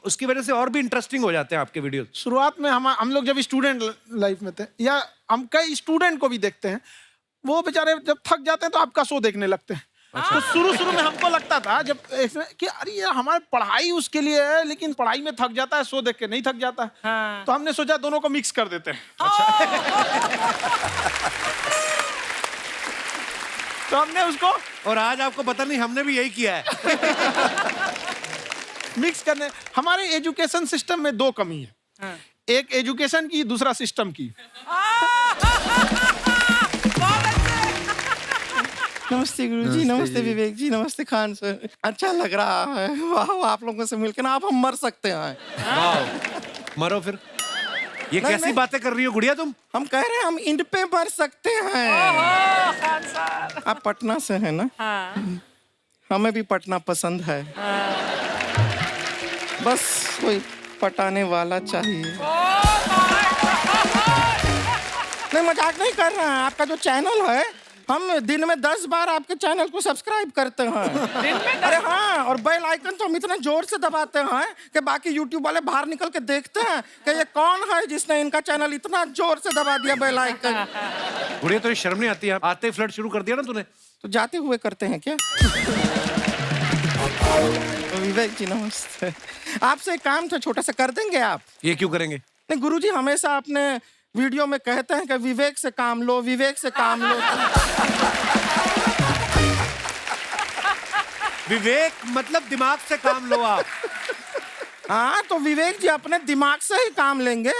उसकी वजह से और भी इंटरेस्टिंग हो जाते हैं आपके वीडियो। शुरुआत में हम लोग जब स्टूडेंट लाइफ में थे, या हम कई स्टूडेंट को भी देखते हैं, वो बेचारे जब थक जाते हैं तो आपका शो देखने लगते हैं। तो शुरू में हमको लगता था जब कि अरे ये हमारी पढ़ाई उसके लिए है, लेकिन पढ़ाई में थक जाता है, शो देख के नहीं थक जाता है। हाँ। तो हमने सोचा दोनों को मिक्स कर देते हैं। तो हमने उसको और आज आपको पता नहीं, हमने भी यही किया है। मिक्स करने। हमारे एजुकेशन सिस्टम में 2 कमी है। हाँ। एक एजुकेशन की, दूसरा सिस्टम की। नमस्ते गुरुजी, नमस्ते विवेक जी, नमस्ते खान सर। अच्छा लग रहा है, वाह आप लोगों से मिलकर ना अब हम मर सकते हैं। वाह, मरो फिर। ये नहीं, कैसी नहीं। बातें कर रही हो गुड़िया तुम? हम कह रहे हैं हम इंड पे मर सकते हैं। ओहो, खान सर। आप पटना से हैं ना? हाँ। हमें भी पटना पसंद है, बस कोई पटाने वाला चाहिए। नहीं मजाक नहीं कर रहे हैं, आपका जो चैनल है हम दिन में 10 बार आपके चैनल को सब्सक्राइब करते हैं। दिन में अरे हाँ, और बेल आइकन तो हम इतना जोर से दबाते हैं कि बाकी यूट्यूब वाले बाहर निकल के देखते हैं कि ये कौन है जिसने इनका चैनल इतना जोर से दबा दिया बेल आइकन। गुड़िया तो ये शर्म नहीं आती है? आते ही फ्लर्ट शुरू कर दिया ना तूने। तो जाते हुए करते हैं क्या? विवेक जी नमस्ते। आपसे एक काम था छोटा सा, कर देंगे आप? ये क्यों करेंगे? नहीं गुरुजी हमेशा अपने वीडियो में कहते हैं कि विवेक से काम लो, विवेक से काम लो। विवेक मतलब दिमाग से काम लो आप। हाँ तो विवेक जी अपने दिमाग से ही काम लेंगे,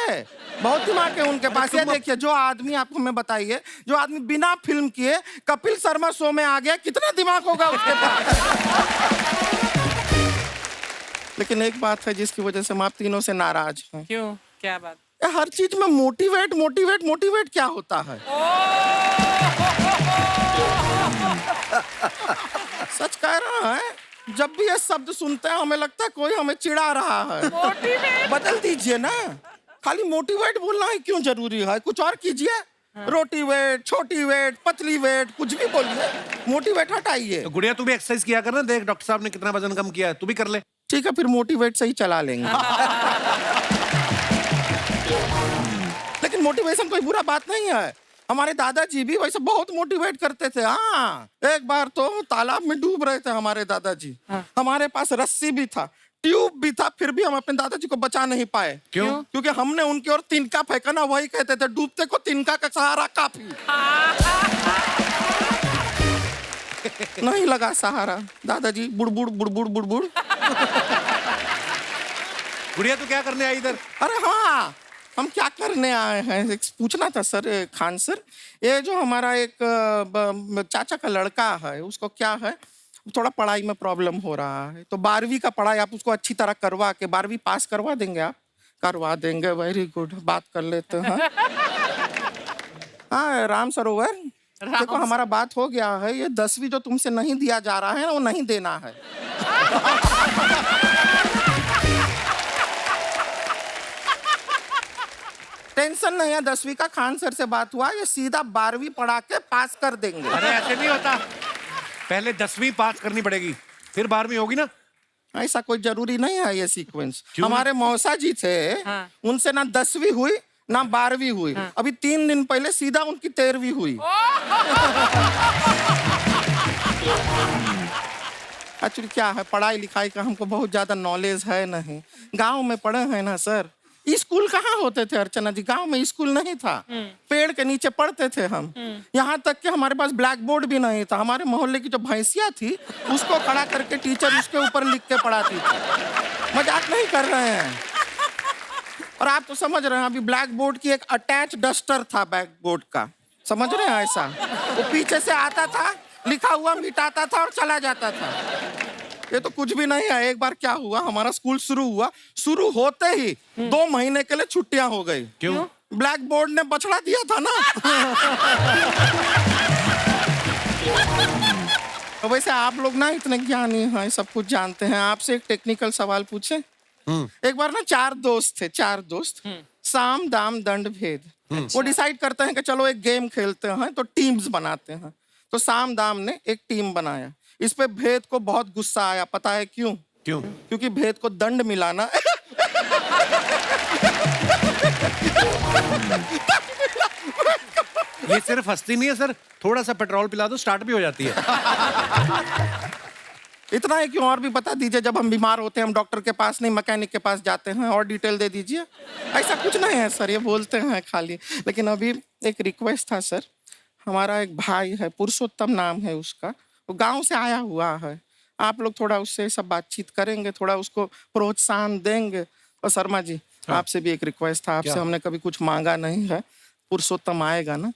बहुत दिमाग है उनके पास। ये देखिए जो आदमी, आप हमें बताइए, जो आदमी बिना फिल्म किए कपिल शर्मा शो में आ गया, कितना दिमाग होगा उसके पास। लेकिन एक बात है जिसकी वजह से हम आप तीनों से नाराज हैं। क्यों? क्या बात? हर चीज में मोटिवेट मोटिवेट मोटिवेट क्या होता है? सच कह रहा है, जब भी ये शब्द सुनते हैं हमें लगता है कोई हमें चिढ़ा रहा है। बदल दीजिए ना, खाली मोटिवेट बोलना ही क्यों जरूरी है? कुछ और कीजिए। रोटी वेट, छोटी वेट, पतली वेट, कुछ भी बोलिए, मोटिवेट हटाइए। तो गुड़िया तू भी एक्सरसाइज किया कर ना, देख डॉक्टर साहब ने कितना वजन कम किया है, तू भी कर ले। ठीक है फिर मोटिवेट से ही चला लेंगे। लेकिन मोटिवेशन कोई बुरा बात नहीं है, हमारे दादाजी भी वैसे बहुत मोटिवेट करते थे। हाँ, एक बार तो तालाब में डूब रहे थे हमारे दादाजी, हमारे पास रस्सी भी था, ट्यूब भी था, फिर भी हम अपने दादाजी को बचा नहीं पाए। क्यों? क्योंकि हमने उनकी ओर तिनका फेंका ना, वही कहते थे डूबते को तिनका का सहारा काफी। नहीं लगा सहारा, दादाजी बुड़बुड़ बुड़बुड़ बुड़बुड़। गुड़िया तू क्या करने आई इधर? अरे हाँ, हम क्या करने आए हैं एक पूछना था सर, खान सर। ये जो हमारा एक चाचा का लड़का है, उसको क्या है, थोड़ा पढ़ाई में प्रॉब्लम हो रहा है, तो 12वीं का पढ़ाई आप उसको अच्छी तरह करवा के 12वीं पास करवा देंगे आप? करवा देंगे, वेरी गुड, बात कर लेते हैं। हाँ राम सरोवर, देखो हमारा बात हो गया है, ये 10वीं जो तुमसे नहीं दिया जा रहा है वो नहीं देना है। टेंशन नहीं है, 10वीं का खान सर से बात हुआ, ये सीधा 12वीं पढ़ा के पास कर देंगे। अरे ऐसे नहीं होता, पहले 10वीं पास करनी पड़ेगी, फिर 12वीं होगी ना। ऐसा कोई जरूरी नहीं है ये सीक्वेंस। क्यों? हमारे मौसा जी थे, हाँ। उनसे ना 10वीं हुई ना 12वीं हुई, अभी 3 दिन पहले सीधा उनकी 13वीं हुई। एक्चुअली क्या है, पढ़ाई लिखाई का हमको बहुत ज्यादा नॉलेज है नहीं, गांव में पढ़े हैं ना सर। स्कूल कहाँ होते थे अर्चना जी, गांव में स्कूल नहीं था, पेड़ के नीचे पढ़ते थे हम। यहाँ तक कि हमारे पास ब्लैक बोर्ड भी नहीं था, हमारे मोहल्ले की जो भैंसिया थी उसको खड़ा करके टीचर उसके ऊपर लिख के पढ़ाती थी। मजाक नहीं कर रहे हैं। और आप तो समझ रहे हैं, अभी ब्लैक बोर्ड की एक अटैच डस्टर था ब्लैक बोर्ड का, समझ रहे हैं? ऐसा वो पीछे से आता था, लिखा हुआ मिटाता था और चला जाता था। ये तो कुछ भी नहीं है। एक बार क्या हुआ, हमारा स्कूल शुरू हुआ, शुरू होते ही 2 महीने के लिए छुट्टियां हो गई। क्यों? ब्लैक बोर्ड ने बछड़ा दिया था ना। तो वैसे आप लोग ना इतने ज्ञानी हैं, सब कुछ जानते हैं। आपसे एक टेक्निकल सवाल पूछे। एक बार ना 4 दोस्त थे, 4 दोस्त, साम दाम दंड भेद। वो डिसाइड करते हैं कि चलो एक गेम खेलते हैं, तो टीम्स बनाते हैं। तो साम दाम ने एक टीम बनाया, इस पे भेद को बहुत गुस्सा आया। पता है क्यों? क्यों? क्योंकि भेद को दंड मिला ना। ये सिर्फ हंसती नहीं है सर, थोड़ा सा पेट्रोल पिला दो स्टार्ट भी हो जाती है। इतना है क्यों, और भी बता दीजिए। जब हम बीमार होते हैं हम डॉक्टर के पास नहीं मैकेनिक के पास जाते हैं, और डिटेल दे दीजिए। ऐसा कुछ नहीं है सर, ये बोलते हैं खाली। लेकिन अभी एक रिक्वेस्ट था सर, हमारा एक भाई है, पुरुषोत्तम नाम है उसका, वो गांव से आया हुआ है, आप लोग थोड़ा उससे सब बातचीत करेंगे, थोड़ा उसको प्रोत्साहन देंगे। और शर्मा जी, आपसे भी एक रिक्वेस्ट था, आपसे हमने कभी कुछ मांगा नहीं है, पुरुषोत्तम आएगा ना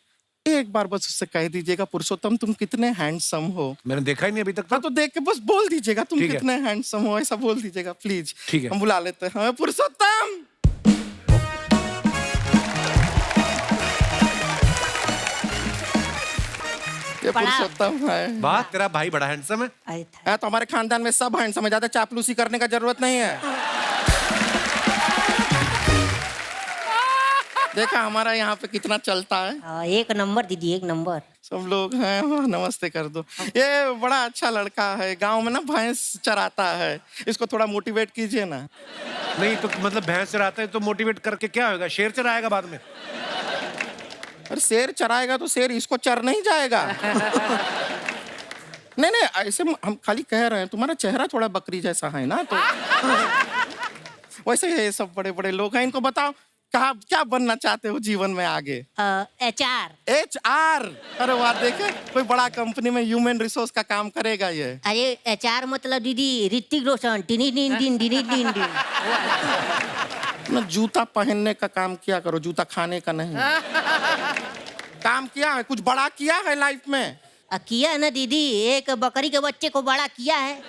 एक बार बस उससे कह दीजिएगा, पुरुषोत्तम तुम कितने हैंडसम हो। मैंने देखा ही नहीं अभी तक हाँ तो। तो देख के बस बोल दीजिएगा तुम ठीक है। कितने हैंडसम हो, ऐसा बोल दीजिएगा प्लीज। ठीक है। हम बुला लेते हैं पुरुषोत्तम। ये पुरुषोत्तम है। वाह, तेरा भाई बड़ा हैंडसम है। है तो हमारे खानदान में सब हैंडसम है, ज्यादा चापलूसी करने का जरूरत नहीं है। देखा हमारा यहाँ पे कितना चलता है। हाँ, एक नंबर दीदी, एक नंबर। सब लोग हैं, हाँ, नमस्ते कर दो। ये बड़ा अच्छा लड़का है, गांव में ना भैंस चराता है, इसको थोड़ा मोटिवेट कीजिए ना। नहीं तो मतलब भैंस चराता है तो मोटिवेट करके क्या होगा? शेर चराएगा बाद में। अरे शेर चराएगा तो शेर इसको चर नहीं जाएगा। नहीं नहीं, ऐसे हम खाली कह रहे हैं, तुम्हारा चेहरा थोड़ा बकरी जैसा है ना, तो वैसे ये सब बड़े बड़े लोग हैं। इनको बताओ कहा क्या बनना चाहते हो जीवन में आगे? HR। HR। अरे वाह, देखे कोई बड़ा कंपनी में ह्यूमन रिसोर्स का काम करेगा ये। अरे HR मतलब दीदी Hrithik Roshan, tiny tin tin tiny tin tin. ना जूता पहनने का काम किया करो, जूता खाने का नहीं। काम किया है, कुछ बड़ा किया है लाइफ में? किया है ना दीदी, एक बकरी के बच्चे को बड़ा किया है।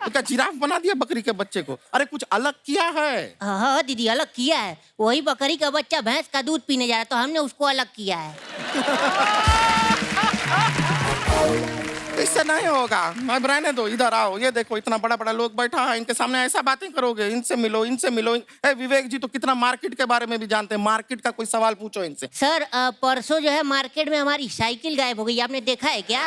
तो क्या जिराफ बना दिया बकरी के बच्चे को? अरे कुछ अलग किया है। हाँ दीदी, अलग किया है। वही बकरी का बच्चा भैंस का दूध पीने जा रहा है तो हमने उसको अलग किया है। इससे नहीं होगा, अब रहने दो, इधर आओ। ये देखो इतना बड़ा बड़ा लोग बैठा है, इनके सामने ऐसा बातें करोगे? इनसे मिलो, इनसे मिलो। ए विवेक जी तो कितना मार्केट के बारे में भी जानते हैं, मार्केट का कोई सवाल पूछो इनसे। सर परसों जो है मार्केट में हमारी साइकिल गायब हो गई, आपने देखा है क्या?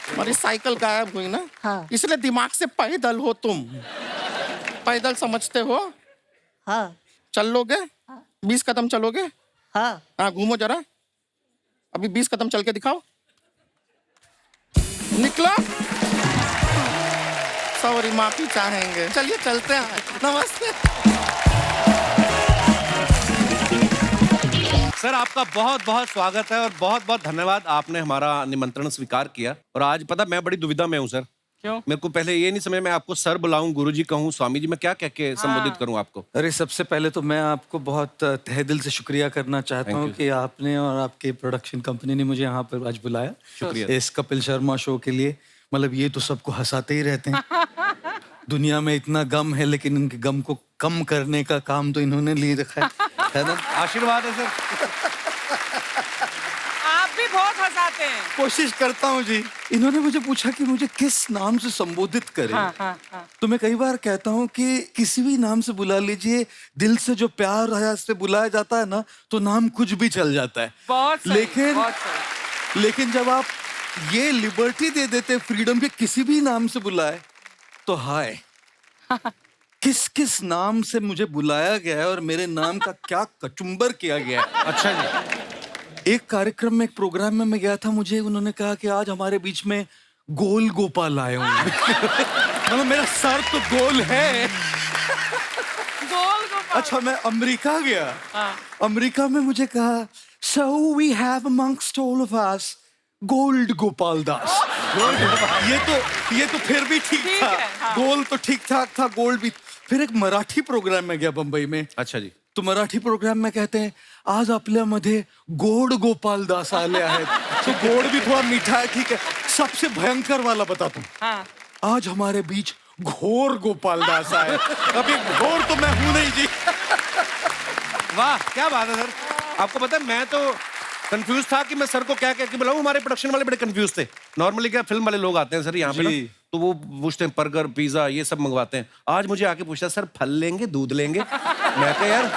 हमारी साइकिल गायब हुई ना, हाँ। इसलिए दिमाग से पैदल हो तुम। पैदल समझते हो? हाँ चल लोगे? 20 कदम चलोगे? हाँ। हाँ घूमो जरा, अभी 20 कदम चल के दिखाओ। निकलो। सॉरी, माफी चाहेंगे। चलिए चलते हैं, नमस्ते। सर आपका बहुत बहुत स्वागत है और बहुत बहुत धन्यवाद, आपने हमारा निमंत्रण स्वीकार किया। और आज पता मैं बड़ी दुविधा में हूँ सर। क्यों? मेरे को पहले ये नहीं समझ में, आपको सर बुलाऊं, गुरुजी कहूं, स्वामी जी, मैं क्या कह के संबोधित करूं आपको? अरे सबसे पहले तो मैं आपको बहुत तहे दिल से शुक्रिया करना चाहता Thank हूँ you. कि आपने और आपके प्रोडक्शन कंपनी ने मुझे यहाँ पर आज बुलाया। शुक्रिया। इस कपिल शर्मा शो के लिए। मतलब ये तो सबको हंसाते ही रहते हैं। दुनिया में इतना गम है लेकिन इनके गम को कम करने का काम तो इन्होंने लिए रखा है ना? आशीर्वाद है सर। आप भी बहुत हंसाते हैं। कोशिश करता हूँ जी। इन्होंने मुझे पूछा कि मुझे किस नाम से संबोधित करें। हाँ। तो मैं कई बार कहता हूँ कि किसी भी नाम से बुला लीजिए, दिल से जो प्यार है से बुलाया जाता है ना, तो नाम कुछ भी चल जाता है। बहुत सही, लेकिन बहुत सही। लेकिन जब आप ये लिबर्टी दे देते फ्रीडम के किसी भी नाम से बुलाए, तो हाय किस किस नाम से मुझे बुलाया गया है और मेरे नाम का क्या कचुम्बर किया गया है। अच्छा जी। एक कार्यक्रम में, एक प्रोग्राम में मैं गया था, मुझे उन्होंने कहा कि आज हमारे बीच में गोल गोपाल आए होंगे। मतलब मेरा सर तो गोल है। गोल गोपाल। अच्छा मैं अमेरिका गया। हाँ। अमेरिका में मुझे कहा, so we have amongst all of us Gaur Gopal Das. ये तो फिर भी ठीक ठीक था। है, हाँ। गोल तो ठीक ठाक था, गोल्ड भी। फिर एक मराठी प्रोग्राम में गया बंबई में। अच्छा जी। तो मराठी प्रोग्राम में कहते हैं, आज आपल्यामध्ये गोड गोपाल दास आले आहेत। तो गोड भी थोड़ा मीठा है, ठीक है। सबसे भयंकर वाला बताता हूँ। हाँ। आज हमारे बीच घोर गोपाल दास आए। अभी घोर तो मैं हूं नहीं जी। वाह क्या बात है सर। आपको पता है मैं तो कंफ्यूज था कि मैं सर को क्या कह के बुलाऊं। हमारे प्रोडक्शन वाले बड़े कंफ्यूज थे। नॉर्मली क्या फिल्म वाले लोग आते हैं सर यहाँ पे ना, जी। तो वो पूछते हैं बर्गर पिज्जा ये सब मंगवाते हैं। आज मुझे आके पूछा, सर फल लेंगे दूध लेंगे? मैं कहा यार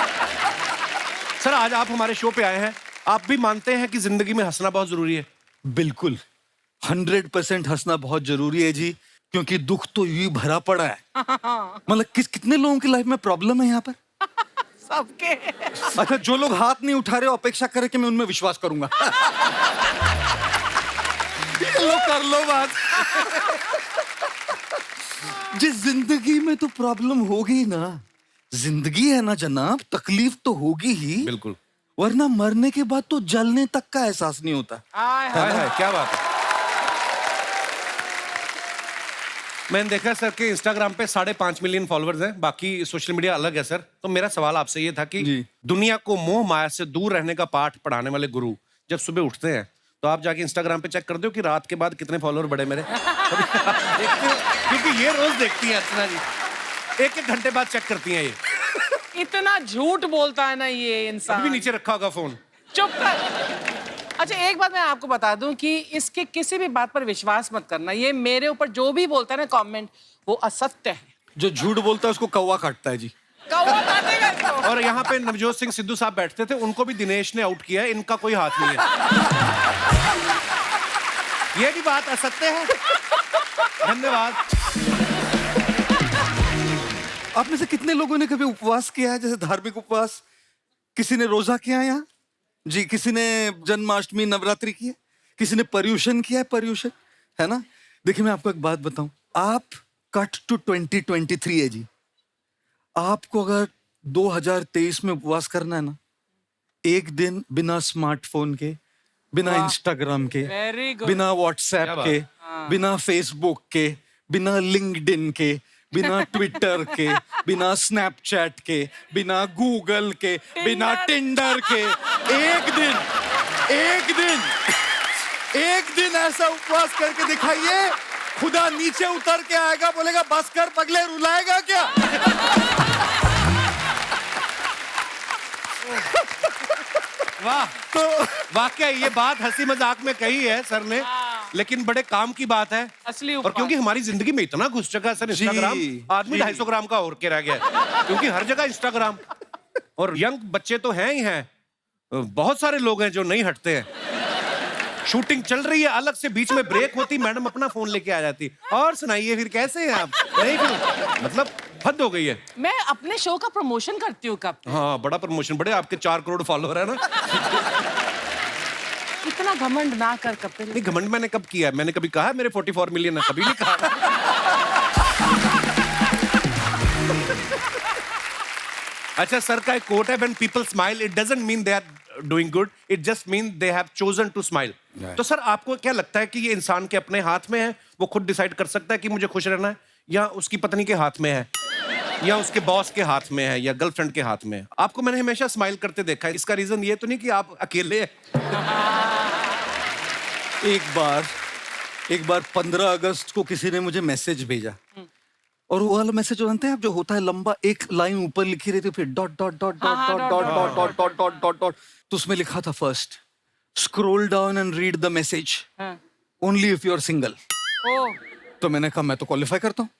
सर आज आप हमारे शो पे आए हैं, आप भी मानते हैं कि जिंदगी में हंसना बहुत जरूरी है? बिल्कुल 100% हंसना बहुत जरूरी है जी, क्योंकि दुख तो यूं भरा पड़ा है। मतलब कितने लोगों की लाइफ में प्रॉब्लम है यहाँ पर? सबके। अच्छा जो लोग हाथ नहीं उठा रहे हो, अपेक्षा करें कि मैं उनमें विश्वास करूंगा। ये लो कर लो बात। जिस जिंदगी में तो प्रॉब्लम होगी ना, जिंदगी है ना जनाब, तकलीफ तो होगी ही। बिल्कुल। वरना मरने के बाद तो जलने तक का एहसास नहीं होता। हाय हाय हाय क्या बात है। मैंने देखा सर कि इंस्टाग्राम पे 5.5 मिलियन फॉलोअर्स हैं, बाकी सोशल मीडिया अलग है सर। तो मेरा सवाल आपसे ये था कि जी। दुनिया को मोह माया से दूर रहने का पाठ पढ़ाने वाले गुरु जब सुबह उठते हैं तो आप जाके इंस्टाग्राम पे चेक कर दो कि रात के बाद कितने फॉलोअर बढ़े मेरे। कभी आप देखते हो? क्योंकि ये रोज देखती हैं अर्चना जी, एक एक घंटे बाद चेक करती हैं ये। इतना झूठ बोलता है ना ये अभी इंसान। नीचे रखा होगा फोन। चुप कर। अच्छा एक बात मैं आपको बता दूं कि इसके किसी भी बात पर विश्वास मत करना। ये मेरे ऊपर जो भी बोलता है ना कमेंट, वो असत्य है। जो झूठ बोलता है उसको कौवा काटता है जी। कौवा काटेगा इसको। और यहाँ पे नवजोत सिंह सिद्धू साहब बैठते थे, उनको भी दिनेश ने आउट किया है, इनका कोई हाथ नहीं है। ये भी बात असत्य है। धन्यवाद। आप में से कितने लोगों ने कभी उपवास किया है, जैसे धार्मिक उपवास? किसी ने रोजा किया है यहाँ जी? किसी ने जन्माष्टमी नवरात्रि की है? किसी ने पर्यूषण किया है? पर्यूषण है ना। देखिए मैं आपको एक बात बताऊं, आप कट टू 2023 है जी। आपको अगर 2023 में उपवास करना है ना, एक दिन बिना स्मार्टफोन के, बिना इंस्टाग्राम के, Very good. बिना व्हाट्सएप क्या बात? के, बिना फेसबुक के, बिना लिंक्डइन के, बिना ट्विटर के, बिना स्नैपचैट के, बिना गूगल के, बिना टिंडर के, एक दिन ऐसा उपवास करके दिखाइए, खुदा नीचे उतर के आएगा, बोलेगा बस कर पगले, रुलाएगा क्या? वाह। तो वाकई ये बात हंसी मजाक में कही है सर ने, लेकिन बड़े काम की बात है। असली और उपवास। क्योंकि हमारी जिंदगी में इतना घुस चुका है सर इंस्टाग्राम, आदमी 250 ग्राम का और के रह गया है, क्योंकि हर जगह इंस्टाग्राम। और यंग बच्चे तो हैं ही हैं, बहुत सारे लोग हैं जो नहीं हटते हैं। शूटिंग चल रही है, अलग से बीच में ब्रेक होती, मैडम अपना फोन लेके आ जाती, और सुनाइए फिर कैसे हैं आप? नहीं फिर मतलब हद हो गई है। मैं अपने शो का प्रमोशन करती हूँ कब। हाँ बड़ा प्रमोशन, बड़े आपके 4 करोड़ फॉलोअर है ना। इतना घमंड ना कर कपिल। नहीं घमंड मैंने कब किया है? मैंने कभी कहा है मेरे 44 मिलियन है? कभी नहीं कहा। अच्छा सर का एक कोट है, when people smile it doesn't mean they are doing good, it just means they have chosen to smile. तो सर आपको क्या लगता है कि ये इंसान के अपने हाथ में है, वो खुद डिसाइड कर सकता है कि मुझे खुश रहना है, या उसकी पत्नी के हाथ में है, या उसके बॉस के हाथ में है, या गर्लफ्रेंड के हाथ में है? आपको मैंने हमेशा स्माइल करते देखा है, इसका रीजन ये तो नहीं कि आप अकेले हैं? एक बार 15 अगस्त को किसी ने मुझे मैसेज भेजा, और वो वाला मैसेज जानते हैं आप, जो होता है लंबा, एक लाइन ऊपर लिखी रहती है, फिर dot dot dot dot dot dot dot dot dot dot dot dot. तो उसमें लिखा था first, scroll down and read the message, only if you are single. तो मैंने कहा मैं तो क्वालिफाई करता हूँ,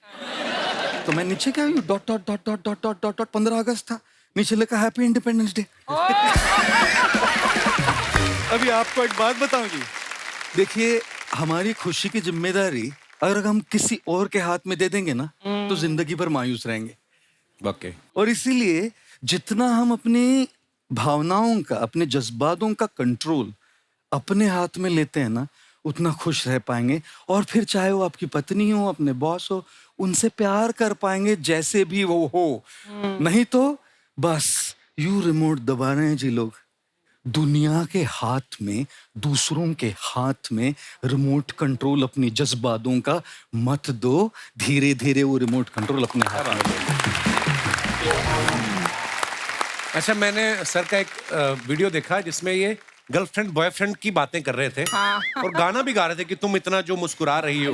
तो मैं नीचे क्या dot dot dot dot dot dot dot dot 15 अगस्त था, नीचे लिखा हैप्पी इंडिपेंडेंस डे। अभी आपको एक बात बताऊं जी, देखिए हमारी खुशी की जिम्मेदारी अगर हम किसी और के हाथ में दे देंगे ना, तो जिंदगी भर मायूस रहेंगे। वाकई। और इसीलिए जितना हम अपनी भावनाओं का, अपने जज्बातों का कंट्रोल अपने हाथ में लेते हैं ना, उतना खुश रह पाएंगे। और फिर चाहे वो आपकी पत्नी हो, अपने बॉस हो, उनसे प्यार कर पाएंगे जैसे भी वो हो। नहीं तो बस यू रिमोट दबा रहे हैं जी लोग। दुनिया के हाथ में, दूसरों के हाथ में रिमोट कंट्रोल अपनी जज्बातों का मत दो, धीरे धीरे वो रिमोट कंट्रोल अपने हाथ में लो। अच्छा मैंने सर का एक वीडियो देखा जिसमें ये गर्लफ्रेंड बॉयफ्रेंड की बातें कर रहे थे, और गाना भी गा रहे थे कि तुम इतना जो मुस्कुरा रही हो,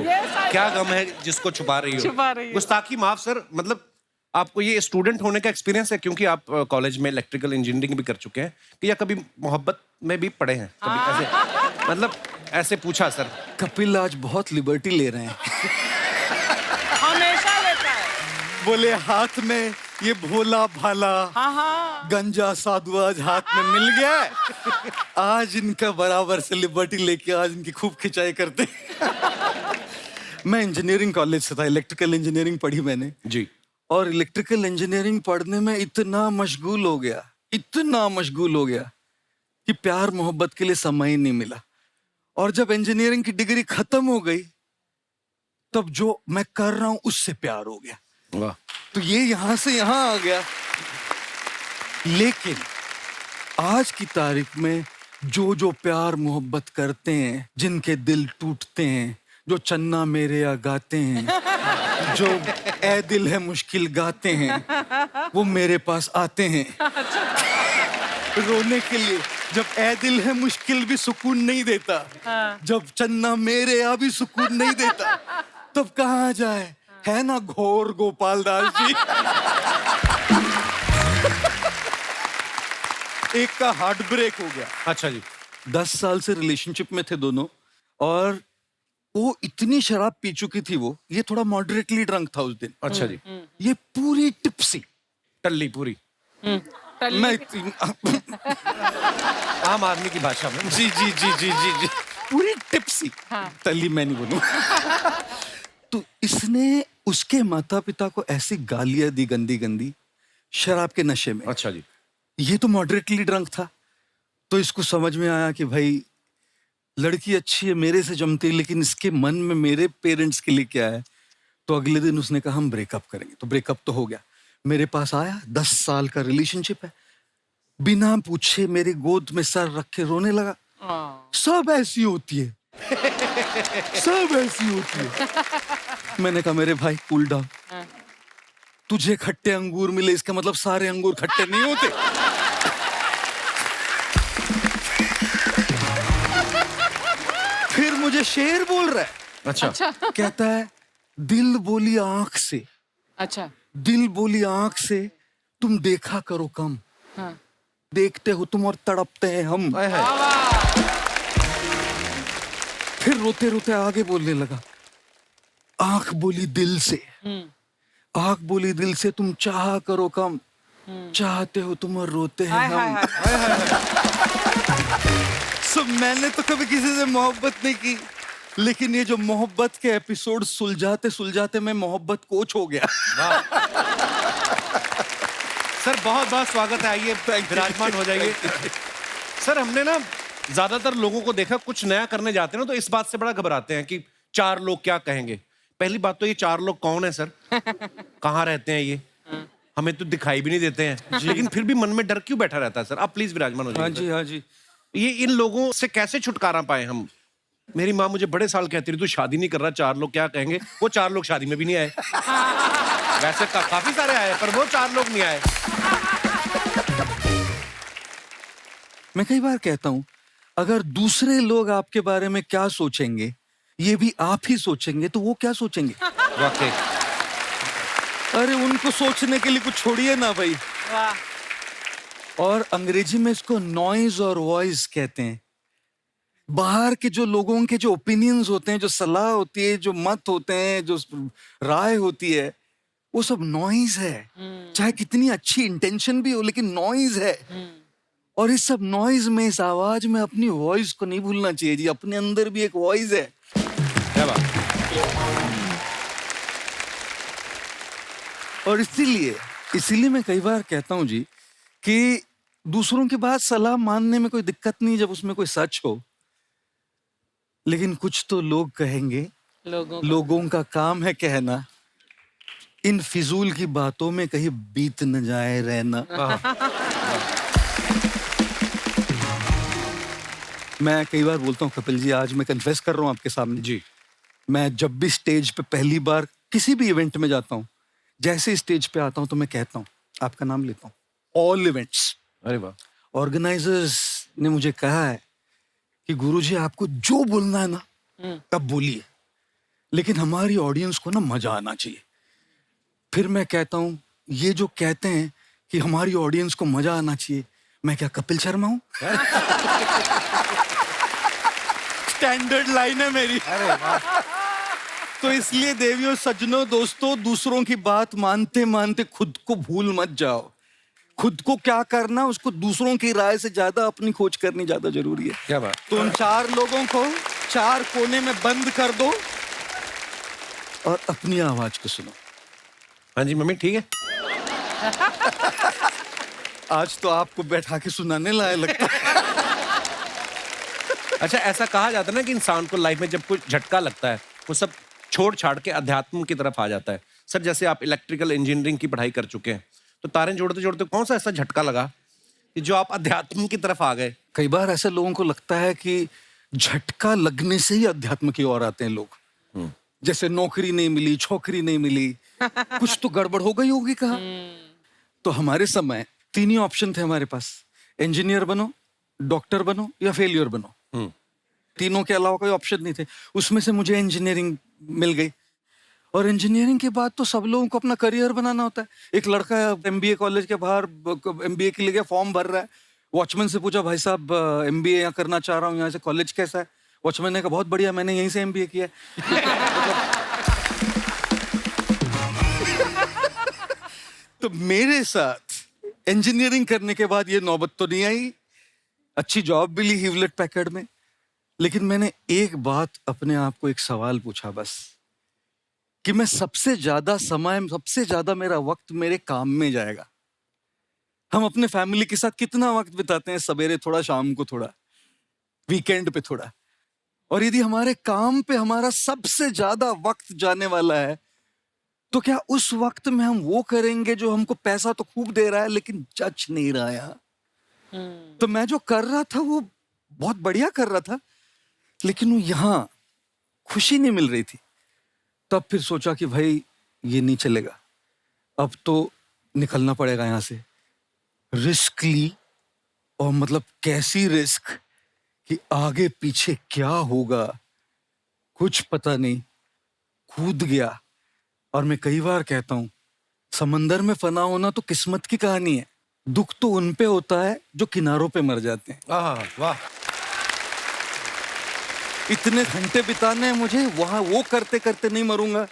क्या गम है जिसको छुपा रही हो। गुस्ताखी माफ सर, मतलब आपको ये स्टूडेंट होने का एक्सपीरियंस है, क्योंकि आप कॉलेज में इलेक्ट्रिकल इंजीनियरिंग भी कर चुके हैं, कि या कभी मोहब्बत में भी पड़े हैं कभी ऐसे, मतलब ऐसे पूछा सर। कपिल आज बहुत लिबर्टी ले रहे हैं। हमेशा लेता है। बोले हाथ में ये भोला भाला गंजा साधु आज हाथ में मिल गया, आज इनका बराबर से लिबर्टी लेके आज इनकी खूब खिंचाई करते। मैं इंजीनियरिंग कॉलेज से था, इलेक्ट्रिकल इंजीनियरिंग पढ़ी मैंने जी। और इलेक्ट्रिकल इंजीनियरिंग पढ़ने में इतना मशगूल हो गया कि प्यार मोहब्बत के लिए समय ही नहीं मिला। और जब इंजीनियरिंग की डिग्री खत्म हो गई, तब जो मैं कर रहा हूं उससे प्यार हो गया। वाह। तो ये यहां से यहां आ गया। लेकिन आज की तारीख में जो प्यार मोहब्बत करते हैं, जिनके दिल टूटते हैं, जो चन्ना मेरे या गाते हैं, जो ए दिल है मुश्किल गाते हैं वो मेरे पास आते हैं रोने के लिए। जब ए दिल है मुश्किल भी सुकून नहीं देता, जब चन्ना मेरे यहाँ भी सुकून नहीं देता, तब कहाँ जाए, है ना घोर गोपाल दास जी। एक का हार्ट ब्रेक हो गया। अच्छा जी। 10 साल से रिलेशनशिप में थे दोनों, और वो इतनी शराब पी चुकी थी, वो ये थोड़ा मॉडरेटली ड्रंक था उस दिन, अच्छा जी। ये पूरी टिप्सी, टल्ली पूरी, मैं आम आदमी की भाषा में। जी जी जी जी जी जी पूरी टिप्सी, तली मैं नहीं बोलूं। तो इसने उसके माता पिता को ऐसी गालियां दी गंदी गंदी शराब के नशे में। अच्छा जी। ये तो मॉडरेटली ड्रंक था, तो इसको समझ में आया कि भाई लड़की अच्छी है, मेरे से जमती है, लेकिन इसके मन में मेरे पेरेंट्स के लिए क्या है। तो अगले दिन उसने कहा हम ब्रेकअप करेंगे। तो ब्रेकअप तो हो गया, मेरे पास आया, 10 साल का रिलेशनशिप है, बिना पूछे मेरी गोद में सर रख के रोने लगा। सब ऐसी होती है, सब ऐसी होती है। मैंने कहा मेरे भाई कूल डाउन, तुझे खट्टे अंगूर मिले इसका मतलब सारे अंगूर खट्टे नहीं होते। फिर मुझे शेर बोल रहा है। अच्छा। कहता है दिल बोली आंख से, अच्छा। दिल बोली आंख से तुम देखा करो कम, देखते हो तुम और तड़पते हैं हम। फिर रोते रोते आगे बोलने लगा, आंख बोली दिल से, आंख बोली दिल से तुम चाहा करो कम, चाहते हो तुम और रोते हैं हम। सो मैंने तो कभी किसी से मोहब्बत नहीं की, लेकिन ये जो मोहब्बत के एपिसोड सुलझाते सुलझाते मैं मोहब्बत कोच हो गया। सर बहुत बहुत स्वागत है, आइए विराजमान हो जाइए। सर हमने ना ज्यादातर लोगों को देखा, कुछ नया करने जाते हैं ना तो इस बात से बड़ा घबराते हैं कि 4 लोग क्या कहेंगे। पहली बात तो ये 4 लोग कौन है सर, कहाँ रहते हैं ये, हमें तो दिखाई भी नहीं देते हैं, लेकिन फिर भी मन में डर क्यों बैठा रहता है सर। आप प्लीज विराजमान हो जाइए। हाँ जी हाँ जी। ये इन लोगों से कैसे छुटकारा पाए हम। मेरी माँ मुझे बड़े साल कहती रही तू शादी नहीं कर रहा, 4 लोग क्या कहेंगे। वो 4 लोग शादी में भी नहीं आए। वैसे काफी सारे आए पर वो 4 लोग नहीं आए। मैं कई बार कहता हूं, अगर दूसरे लोग आपके बारे में क्या सोचेंगे ये भी आप ही सोचेंगे तो वो क्या सोचेंगे। वाकई। अरे उनको सोचने के लिए कुछ छोड़िए ना भाई। और अंग्रेजी में इसको नॉइज और वॉइस कहते हैं। बाहर के जो लोगों के जो ओपिनियंस होते हैं, जो सलाह होती है, जो मत होते हैं, जो राय होती है, वो सब नॉइज है। चाहे कितनी अच्छी इंटेंशन भी हो, लेकिन नॉइज है। और इस सब नॉइज में, इस आवाज में अपनी वॉइस को नहीं भूलना चाहिए जी। अपने अंदर भी एक वॉइस है। क्या बात। और इसीलिए मैं कई बार कहता हूं जी कि दूसरों की बात सलाह मानने में कोई दिक्कत नहीं जब उसमें कोई सच हो, लेकिन कुछ तो लोग कहेंगे। लोगों का काम है कहना, इन फिजूल की बातों में कहीं बीत न जाए रहना। मैं कई बार बोलता हूँ कपिल जी, आज मैं कन्फेस कर रहा हूँ आपके सामने जी, मैं जब भी स्टेज पे पहली बार किसी भी इवेंट में जाता हूँ, जैसे स्टेज पे आता हूँ तो मैं कहता हूँ, आपका नाम लेता हूँ, ऑल इवेंट्स। अरे वाह। ऑर्गेनाइजर्स ने मुझे कहा है कि गुरुजी आपको जो बोलना है ना तब बोलिए, लेकिन हमारी ऑडियंस को ना मजा आना चाहिए। फिर मैं कहता हूँ, ये जो कहते हैं कि हमारी ऑडियंस को मजा आना चाहिए, मैं क्या कपिल शर्मा हूँ? स्टैंडर्ड लाइन है मेरी। अरे वाह। तो इसलिए देवियों, सज्जनों, दोस्तों, दूसरों की बात मानते मानते खुद को भूल मत जाओ। खुद को क्या करना, उसको दूसरों की राय से ज्यादा अपनी खोज करनी ज्यादा जरूरी है। क्या बात। तो उन 4 लोगों को 4 कोने में बंद कर दो और अपनी आवाज को सुनो। हाँ जी मम्मी ठीक है। आज तो आपको बैठा के सुनाने लायक लगता है। अच्छा, ऐसा कहा जाता है ना कि इंसान को लाइफ में जब कुछ झटका लगता है वो सब छोड़ छाड़ के अध्यात्म की तरफ आ जाता है। सर जैसे आप इलेक्ट्रिकल इंजीनियरिंग की पढ़ाई कर चुके हैं, तो तारे जोड़ते जोड़ते कौन सा ऐसा झटका लगा कि जो आप अध्यात्म की तरफ आ गए? कई बार ऐसे लोगों को लगता है कि झटका लगने से ही अध्यात्म की ओर आते हैं लोग, जैसे नौकरी नहीं मिली, छोकरी नहीं मिली, कुछ तो गड़बड़ हो गई होगी कहाँ। तो हमारे समय 3 ही ऑप्शन थे हमारे पास, इंजीनियर बनो, डॉक्टर बनो या फेलियर बनो। तीनों के अलावा कोई ऑप्शन नहीं थे। उसमें से मुझे इंजीनियरिंग मिल गई, और इंजीनियरिंग के बाद तो सब लोगों को अपना करियर बनाना होता है। एक लड़का एमबीए कॉलेज के बाहर एमबीए के लिए फॉर्म भर रहा है, वॉचमैन से पूछा, भाई साहब एमबीए यहाँ करना चाह रहा हूँ, यहाँ से कॉलेज कैसा है? वॉचमैन ने कहा बहुत बढ़िया, मैंने यहीं से एमबीए किया है। तो मेरे साथ इंजीनियरिंग करने के बाद ये नौबत तो नहीं आई, अच्छी जॉब भी ली ह्यूलेट पैकर्ड में, लेकिन मैंने एक बात अपने आप को, एक सवाल पूछा बस, कि मैं सबसे ज्यादा मेरा वक्त मेरे काम में जाएगा। हम अपने फैमिली के साथ कितना वक्त बिताते हैं, सवेरे थोड़ा, शाम को थोड़ा, वीकेंड पे थोड़ा, और यदि हमारे काम पे हमारा सबसे ज्यादा वक्त जाने वाला है, तो क्या उस वक्त में हम वो करेंगे जो हमको पैसा तो खूब दे रहा है लेकिन जच नहीं रहा है? तो मैं जो कर रहा था वो बहुत बढ़िया कर रहा था, लेकिन वो यहाँ खुशी नहीं मिल रही थी। तब फिर सोचा कि भाई ये नहीं चलेगा, अब तो निकलना पड़ेगा यहाँ से। रिस्क ली, और मतलब कैसी रिस्क कि आगे पीछे क्या होगा कुछ पता नहीं, कूद गया। और मैं कई बार कहता हूं, समंदर में फना होना तो किस्मत की कहानी है, दुख तो उन पे होता है जो किनारों पे मर जाते हैं। वाह, इतने घंटे बिताने हैं मुझे वहां, वो करते करते नहीं मरूंगा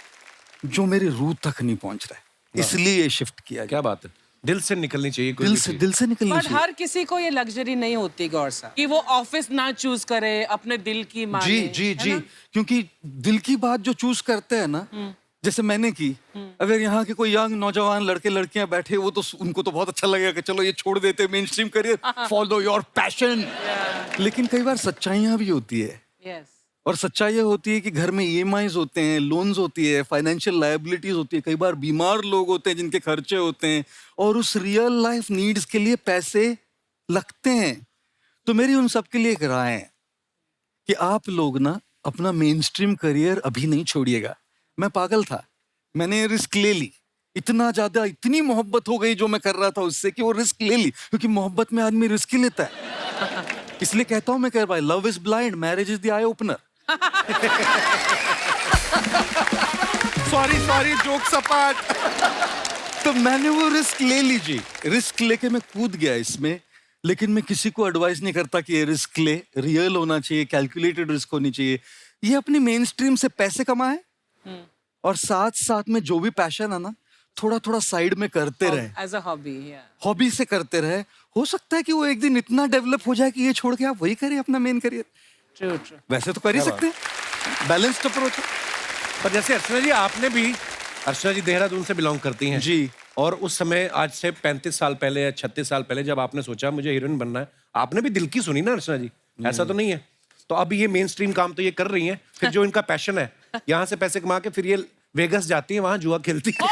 जो मेरी रूह तक नहीं पहुंच रहा है, इसलिए ये शिफ्ट किया। क्या बात है, दिल से निकलनी चाहिए कोई दिल भी से चीज। दिल से निकलनी बट चाहिए। हर किसी को ये लग्जरी नहीं होती गौर साहब, कि वो ऑफिस ना चूज करे, अपने दिल की माने। जी जी है जी, ना? क्योंकि दिल की बात जो चूज करते हैं ना, जैसे मैंने की, अगर यहाँ के कोई यंग नौजवान लड़के लड़कियां बैठे, वो तो उनको तो बहुत अच्छा लगेगा कि चलो ये छोड़ देते main stream career, follow your passion. लेकिन कई बार सच्चाइयां भी होती है, Yes. और सच्चाई ये होती है कि घर में ईएमआईज होते हैं, लोन्स होती है, फाइनेंशियल लायबिलिटीज होती है, कई बार बीमार लोग होते हैं जिनके खर्चे होते हैं, और उस रियल लाइफ नीड्स के लिए पैसे लगते हैं। तो मेरी उन सब के लिए एक राय है कि आप लोग ना अपना मेन स्ट्रीम करियर अभी नहीं छोड़िएगा। मैं पागल था, मैंने रिस्क ले ली, इतना ज्यादा, इतनी मोहब्बत हो गई जो मैं कर रहा था उससे कि वो रिस्क ले ली, क्योंकि मोहब्बत में आदमी रिस्क ही लेता है। इसलिए कहता हूं मैं, कह भाई, love is blind, marriage is the eye opener. Sorry joke सपाट। तो मैंने वो रिस्क ले लीजिए, रिस्क लेके मैं कूद गया इसमें। लेकिन मैं किसी को एडवाइस नहीं करता कि ये रिस्क ले, रियल होना चाहिए, कैलकुलेटेड रिस्क होनी चाहिए। ये अपनी मेन स्ट्रीम से पैसे कमाए, और साथ साथ में जो भी पैशन है ना, थोड़ा थोड़ा साइड में करते रहे, As a hobby, yeah. Hobby से करते रहे। हो सकता है कि वो एक दिन इतना डेवलप हो जाए कि ये छोड़ के आप वही करें अपना मेन करियर। True, true. वैसे तो कर ही सकते हैं, बैलेंस्ड अप्रोच है। पर जैसे अर्चना जी, आपने भी, अर्चना जी देहरादून से बिलोंग करती हैं जी। और उस समय, आज से 35 साल पहले या 36 साल पहले, जब आपने सोचा मुझे हीरोइन बनना है, आपने भी दिल की सुनी ना अर्चना जी, ऐसा तो नहीं है? तो अब ये मेन स्ट्रीम काम तो ये कर रही हैं, फिर जो इनका पैशन है, यहाँ से पैसे कमा के फिर ये वेगस जाती है, वहां जुआ खेलती है।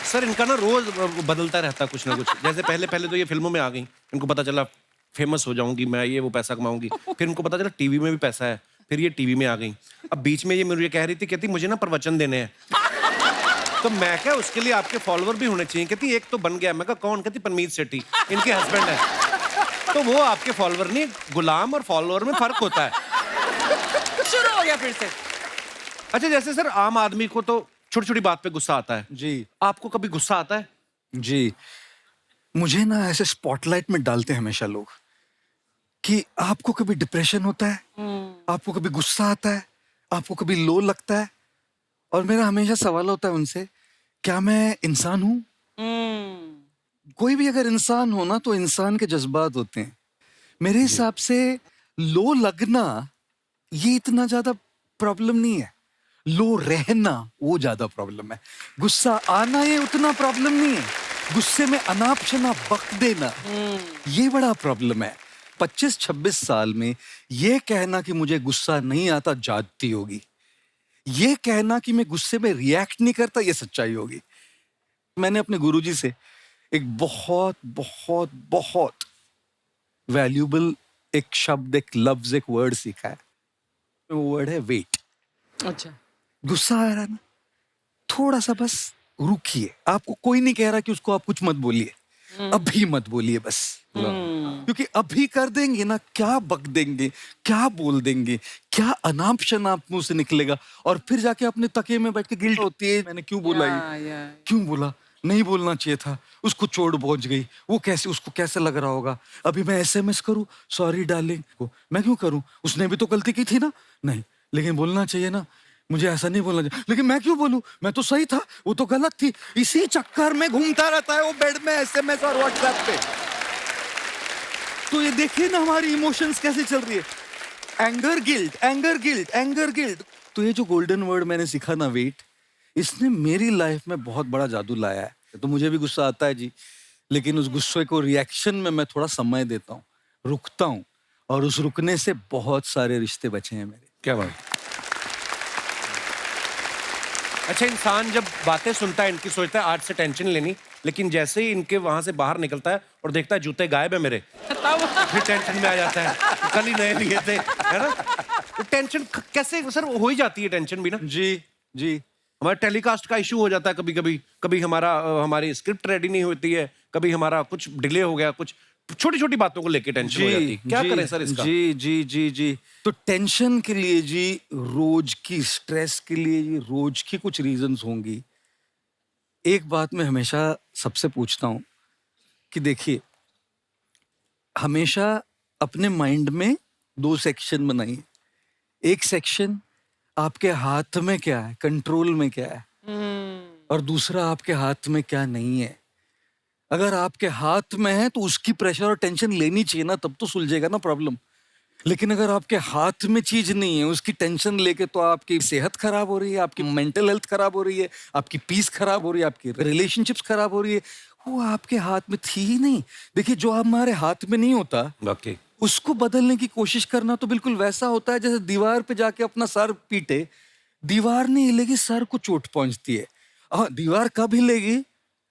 सर इनका ना रोज बदलता रहता कुछ ना कुछ। जैसे पहले पहले तो ये फिल्मों में आ गई, इनको पता चला फेमस हो जाऊंगी मैं, ये वो पैसा कमाऊंगी, फिर इनको पता चला टीवी में भी पैसा है, फिर ये टीवी में आ गई। अब बीच में ये मुझे कह रही थी, कहती मुझे ना प्रवचन देने हैं। तो मैं क्या, उसके लिए आपके फॉलोअर भी होने चाहिए। कहती एक तो बन गया। मैं कहा कौन? कहती परमीत सेठी, इनके हस्बैंड है। तो वो आपके फॉलोअर नहीं, गुलाम और फॉलोअर में फर्क होता है। शुरू हो गया फिर से। अच्छा, जैसे सर आम आदमी को तो छोटी छोटी बात पे गुस्सा आता है, जी। आपको कभी गुस्सा आता है? जी, मुझे ना ऐसे स्पॉटलाइट में डालते हैं हमेशा लोग, कि आपको कभी डिप्रेशन होता है, आपको कभी गुस्सा आता है, आपको कभी लो लगता है, और मेरा हमेशा सवाल होता है उनसे, क्या मैं इंसान हूं? कोई भी अगर इंसान हो ना, तो इंसान के जज्बात होते हैं। मेरे हिसाब से लो लगना ये इतना ज्यादा प्रॉब्लम नहीं है, लो रहना वो ज्यादा प्रॉब्लम है। गुस्सा आना ये उतना प्रॉब्लम नहीं है, गुस्से में अनाप शनाप बक देना ये बड़ा प्रॉब्लम है। 25-26 साल में ये कहना कि मुझे गुस्सा नहीं आता जाती होगी, ये कहना कि मैं गुस्से में रिएक्ट नहीं करता ये सच्चाई होगी। मैंने अपने गुरुजी से एक बहुत बहुत बहुत वैल्यूबल एक शब्द, एक लफ्ज, एक वर्ड सीखा है। वो वर्ड है वेट। अच्छा। गुस्सा आ रहा है ना, थोड़ा सा बस रुकिए। आपको कोई नहीं कह रहा कि उसको आप कुछ मत बोलिए, अभी मत बोलिए बस। क्योंकि अभी कर देंगे ना, क्या बक देंगे, क्या बोल देंगे, क्या अनाप शनाप मुंह से निकलेगा, और फिर जाके अपने तकिए में बैठ के गिल्ट होती है, मैंने क्यों बोला ये, क्यों बोला, नहीं बोलना चाहिए था, उसको चोट पहुंच गई, वो कैसे, उसको कैसे लग रहा होगा, अभी मैं एसएमएस करूं सॉरी डार्लिंग को, मैं क्यों करूं, उसने भी तो गलती की थी ना, नहीं लेकिन बोलना चाहिए ना, मुझे ऐसा नहीं बोलना चाहिए, लेकिन मैं क्यों बोलूं, मैं तो सही था, वो तो गलत थी। इसी चक्कर में घूमता रहता है वो बेड में एसएमएस और व्हाट्सएप पे। तो ये देखिए ना हमारी इमोशंस कैसे चल रही है, anger guilt, anger guilt, anger guilt. तो ये जो गोल्डन वर्ड मैंने सीखा ना, वेट, इसने मेरी लाइफ में बहुत बड़ा जादू लाया है। तो मुझे भी गुस्सा आता है जी, लेकिन उस गुस्से को रिएक्शन में मैं थोड़ा समय देता हूँ, रुकता हूँ, और उस रुकने से बहुत सारे रिश्ते बचे हैं मेरे। क्या बात। अच्छा, इंसान जब बातें सुनता है इनकी सोचता है आज से टेंशन लेनी, लेकिन जैसे ही इनके वहां से बाहर निकलता है और देखता है जूते गायब है मेरे, फिर टेंशन में आ जाता है, कल ही नए लिए थे, है ना। तो टेंशन कैसे सर हो ही जाती है, टेंशन भी ना। जी जी। हमारा टेलीकास्ट का इशू हो जाता है कभी कभी, कभी हमारी स्क्रिप्ट रेडी नहीं होती है, कभी हमारा कुछ डिले हो गया, कुछ छोटी छोटी बातों को लेके टेंशन हो जाती है। क्या करें सर इसका? जी जी जी जी। तो टेंशन के लिए जी, रोज की स्ट्रेस के लिए जी, रोज की कुछ रीजंस होंगी। एक बात मैं हमेशा सबसे पूछता हूं कि देखिए, हमेशा अपने माइंड में 2 सेक्शन बनाइए। एक सेक्शन आपके हाथ में क्या है, कंट्रोल में क्या है, और दूसरा आपके हाथ में क्या नहीं है। अगर आपके हाथ में है तो उसकी प्रेशर और टेंशन लेनी चाहिए ना, तब तो सुलझेगा ना प्रॉब्लम। लेकिन अगर आपके हाथ में चीज नहीं है, उसकी टेंशन लेके तो आपकी सेहत खराब हो रही है, आपकी मेंटल हेल्थ खराब हो रही है, आपकी पीस खराब हो रही है, आपकी रिलेशनशिप्स खराब हो रही है। वो आपके हाथ में थी ही नहीं। देखिए, जो हमारे हाथ में नहीं होता, वाकई उसको बदलने की कोशिश करना तो बिल्कुल वैसा होता है जैसे दीवार पे जाके अपना सर पीटे, दीवार नहीं हिलेगी, सर को चोट पहुंचती है। हाँ, दीवार कब हिलेगी,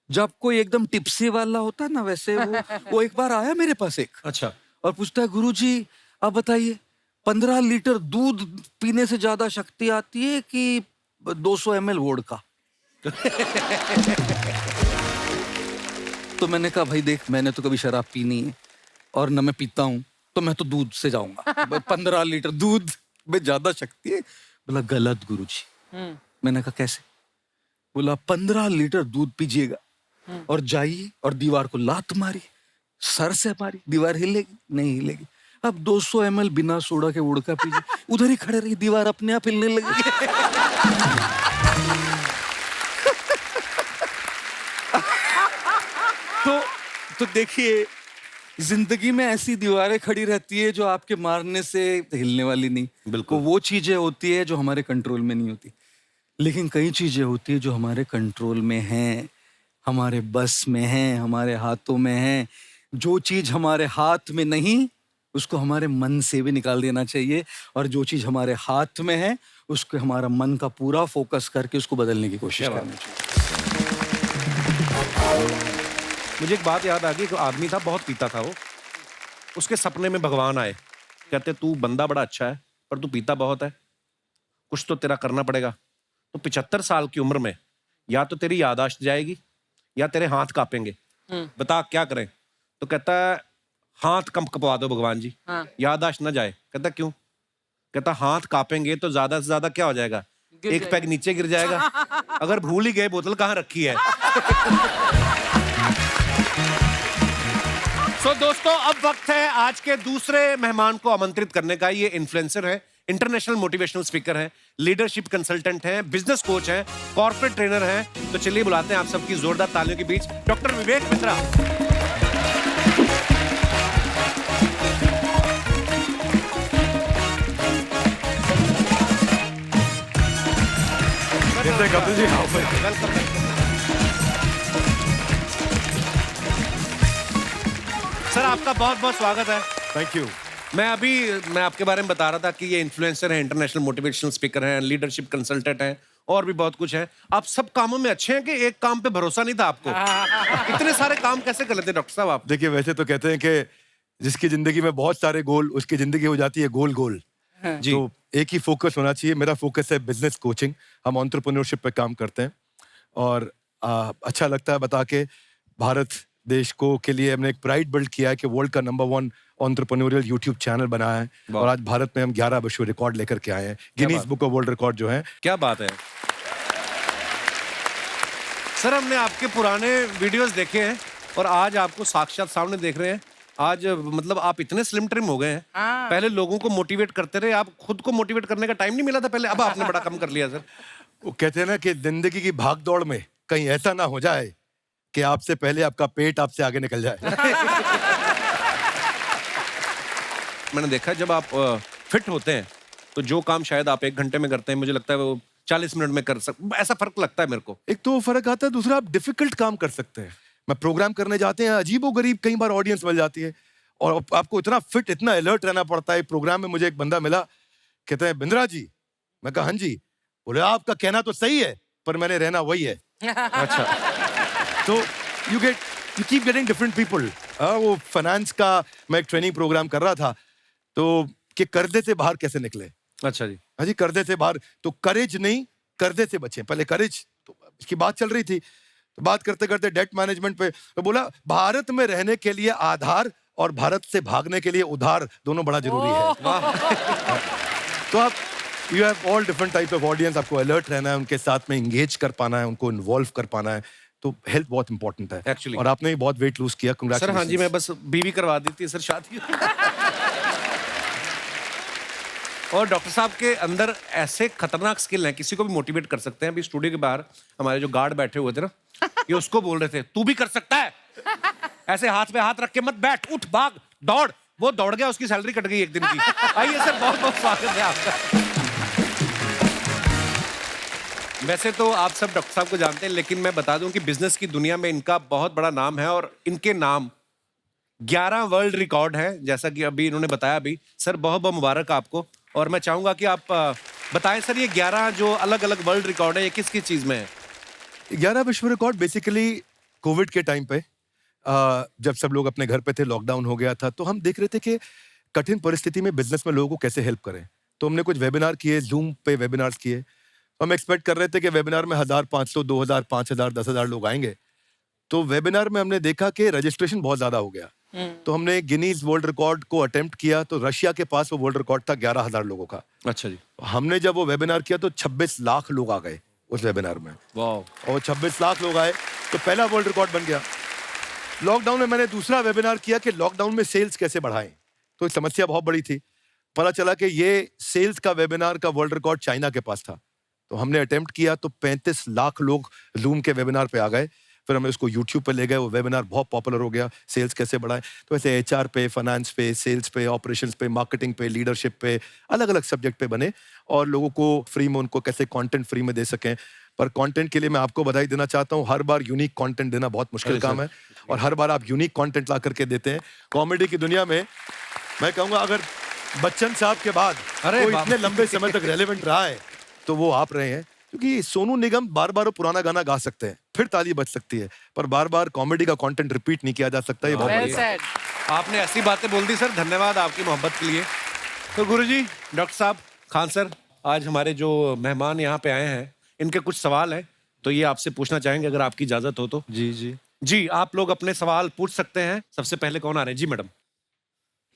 जब कोई एकदम टिप्सी वाला होता है ना, वैसे वो एक बार आया मेरे पास एक, अच्छा, और पूछता है, गुरुजी आप बताइए 15 लीटर दूध पीने से ज्यादा शक्ति आती है कि 200 ml वोडका? तो मैंने कहा, भाई देख, मैंने तो कभी शराब पी नहीं है और न मैं पीता हूं, तो मैं तो दूध से जाऊंगा। 15 लीटर दूध में ज्यादा शक्ति है। बोला गलत गुरुजी। मैंने कहा कैसे? बोला 15 लीटर दूध पीजिएगा और जाइए और दीवार को लात मारी, सर से मारी, दीवार हिलेगी नहीं? हिलेगी। अब 200 ml बिना सोडा के वोडका पीजिए, उधर ही खड़े रहिए, दीवार अपने आप हिलने लगेगी। तो देखिए, जिंदगी में ऐसी दीवारें खड़ी रहती है जो आपके मारने से हिलने वाली नहीं। बिल्कुल। वो चीजें होती है जो हमारे कंट्रोल में नहीं होती, लेकिन कई चीजें होती है जो हमारे कंट्रोल में हैं, हमारे बस में हैं, हमारे हाथों में हैं। जो चीज हमारे हाथ में नहीं, उसको हमारे मन से भी निकाल देना चाहिए, और जो चीज हमारे हाथ में है, उसको हमारा मन का पूरा फोकस करके उसको बदलने की कोशिश करनी चाहिए। मुझे एक बात याद आ गई। एक आदमी था, बहुत पीता था वो। उसके सपने में भगवान आए, कहते तू बंदा बड़ा अच्छा है पर तू पीता बहुत है, कुछ तो तेरा करना पड़ेगा। तो 75 साल की उम्र में या तो तेरी याददाश्त जाएगी या तेरे हाथ कांपेंगे, बता क्या करें? तो कहता है हाथ कपवा दो भगवान जी, याददाश्त ना जाए। कहता क्यों? कहता हाथ कांपेंगे तो ज्यादा से ज्यादा क्या हो जाएगा, एक पैग नीचे गिर जाएगा। अगर भूल ही गए बोतल कहाँ रखी है। सो दोस्तों, अब वक्त है आज के दूसरे मेहमान को आमंत्रित करने का। ये इन्फ्लुएंसर है, इंटरनेशनल मोटिवेशनल स्पीकर है, लीडरशिप कंसल्टेंट है, बिजनेस कोच है, कॉर्पोरेट ट्रेनर है। तो चलिए बुलाते हैं आप सबकी जोरदार तालियों के बीच डॉक्टर विवेक मित्रा। वेलकम। सर, आपका बहुत बहुत स्वागत है। Thank you. मैं आपके बारे में बता रहा था कि ये इन्फ्लुएंसर है, इंटरनेशनल मोटिवेशनल स्पीकर हैं, लीडरशिप कंसल्टेंट हैं, और भी बहुत कुछ है। आप सब कामों में अच्छे हैं कि एक काम पे भरोसा नहीं था आपको? इतने सारे काम कैसे कर लेते डॉक्टर साहब आप? देखिए, वैसे तो कहते हैं कि जिसकी जिंदगी में बहुत सारे गोल, उसकी जिंदगी हो जाती है गोल गोल। जी। तो एक ही फोकस होना चाहिए। मेरा फोकस है बिजनेस कोचिंग, हम एंटरप्रेन्योरशिप पे काम करते हैं और अच्छा लगता है बता के। भारत देश को के लिए हमने एक प्राइड बिल्ड किया है कि वर्ल्ड का नंबर 1 एंटरप्रेन्योरियल यूट्यूब चैनल बनाया है और आज भारत में हम 11 विश्व रिकॉर्ड लेकर के आए हैं, Guinness book of world record जो है। क्या बात है सर, हमने आपके पुराने वीडियोस देखे हैं और आज आपको साक्षात सामने देख रहे हैं। आज मतलब आप इतने स्लिम ट्रिम हो गए हैं। पहले लोगों को मोटिवेट करते रहे, आप खुद को मोटिवेट करने का टाइम नहीं मिला था पहले, अब आपने बड़ा कम कर लिया सर। वो कहते हैं ना कि जिंदगी की भाग दौड़ में कहीं ऐसा ना हो जाए कि आपसे पहले आपका पेट आपसे आगे निकल जाए। मैंने देखा जब आप फिट होते हैं तो जो काम शायद आप 1 घंटे में करते हैं, मुझे लगता है वो 40 मिनट में कर ऐसा फर्क लगता है मेरे को। एक तो फर्क आता है, दूसरा आप डिफिकल्ट काम कर सकते हैं। मैं प्रोग्राम करने जाते हैं, अजीबोगरीब कई बार ऑडियंस मिल जाती है और आपको इतना फिट, इतना अलर्ट रहना पड़ता है। प्रोग्राम में मुझे एक बंदा मिला, कहते हैं बिंद्रा जी। मैं कहा हाँ जी। बोले आपका कहना तो सही है पर मैंने रहना वही है। अच्छा। तो you keep getting different people. वो फाइनेंस का मैं एक ट्रेनिंग प्रोग्राम कर रहा था तो कि कर्जे से बाहर कैसे निकले। अच्छा जी। हाँ जी, कर्जे से बाहर। तो करेज नहीं, कर्जे से बचे। पहले करेज तो इसकी बात चल रही थी, तो बात करते करते डेट मैनेजमेंट पे तो बोला भारत में रहने के लिए आधार और भारत से भागने के लिए उधार दोनों बड़ा जरूरी है। तो आप you have all different type of audience. आपको अलर्ट रहना है, उनके साथ में इंगेज कर पाना है, उनको इन्वॉल्व कर पाना है। तो हेल्थ बहुत इंपॉर्टेंट है Actually. और आपने भी बहुत वेट लूज किया। Sir congratulations. हाँ जी, मैं बस बीवी करवा दी थी सर शादी। और डॉक्टर साहब के अंदर ऐसे खतरनाक स्किल हैं, किसी को भी मोटिवेट कर सकते हैं। अभी स्टूडियो के बाहर हमारे जो गार्ड बैठे हुए थे ना, ये उसको बोल रहे थे तू भी कर सकता है, ऐसे हाथ पे हाथ रख के मत बैठ, उठ भाग दौड़। वो दौड़ गया, उसकी सैलरी कट गई 1 दिन की। आइए सर, बहुत बहुत स्वागत है आपका। वैसे तो आप सब डॉक्टर साहब को जानते हैं, लेकिन मैं बता दूं कि बिजनेस की दुनिया में इनका बहुत बड़ा नाम है और इनके नाम 11 वर्ल्ड रिकॉर्ड है, जैसा कि अभी इन्होंने बताया। अभी सर बहुत बहुत मुबारक आपको। और मैं चाहूंगा कि आप बताएं सर, ये 11 जो अलग अलग वर्ल्ड रिकॉर्ड है, ये किस किस चीज में है? 11 विश्व रिकॉर्ड बेसिकली कोविड के टाइम पे जब सब लोग अपने घर पे थे, लॉकडाउन हो गया था, तो हम देख रहे थे कि कठिन परिस्थिति में बिजनेस में लोगों को कैसे हेल्प करें। तो हमने कुछ वेबिनार किए, जूम पे वेबिनार्स किए। हम एक्सपेक्ट कर रहे थे कि वेबिनार में 1500, 2000, 5000, 10,000 लोग आएंगे। तो वेबिनार में हमने देखा कि रजिस्ट्रेशन बहुत ज्यादा हो गया। तो हमने गिनीज वर्ल्ड रिकॉर्ड को अटेम्प्ट किया, तो रशिया के पास वो वर्ल्ड रिकॉर्ड था 11,000 लोगों का। अच्छा जी। हमने जब वो वेबिनार किया तो 26 लाख लोग आ गए उस वेबिनार में। वाह। और 26 लाख लोग आए तो पहला वर्ल्ड रिकॉर्ड बन गया। लॉकडाउन में मैंने दूसरा वेबिनार किया कि लॉकडाउन में सेल्स कैसे बढ़ाएं। तो समस्या बहुत बड़ी थी। पता चला कि ये सेल्स का वेबिनार का वर्ल्ड रिकॉर्ड चाइना के पास था। तो हमने अटेम्प्ट किया तो 35 लाख लोग जूम के वेबिनार पे आ गए। फिर हम उसको यूट्यूब पे ले गए, वो वेबिनार बहुत पॉपुलर हो गया, सेल्स कैसे बढ़ाएं। तो ऐसे एचआर पे, फाइनेंस पे, सेल्स पे, ऑपरेशंस पे, मार्केटिंग पे, लीडरशिप पे, अलग अलग सब्जेक्ट पे बने और लोगों को फ्री में उनको कैसे कंटेंट फ्री में दे सकें। पर कंटेंट के लिए मैं आपको बधाई देना चाहता हूँ। हर बार यूनिक कंटेंट देना बहुत मुश्किल काम है और हर बार आप यूनिक कंटेंट ला करके देते हैं। कॉमेडी की दुनिया में मैं कहूँगा अगर बच्चन साहब के बाद कोई इतने लंबे समय तक रेलेवेंट रहा है तो वो आप रहे हैं। क्योंकि सोनू निगम बार बार पुराना गाना गा सकते हैं, फिर ताली बज सकती है, पर बार बार कॉमेडी का कंटेंट रिपीट नहीं किया जा सकता। ये बहुत Well बढ़िया है। said. आपने ऐसी बातें बोल दी सर, धन्यवाद आपकी मोहब्बत के लिए। तो गुरुजी, डॉक्टर साहब, खान सर, आज हमारे जो मेहमान यहाँ पे आए हैं, इनके कुछ सवाल हैं, तो ये आपसे पूछना चाहेंगे अगर आपकी इजाजत हो तो। जी जी जी, आप लोग अपने सवाल पूछ सकते हैं। सबसे पहले कौन आ रहे हैं? जी मैडम।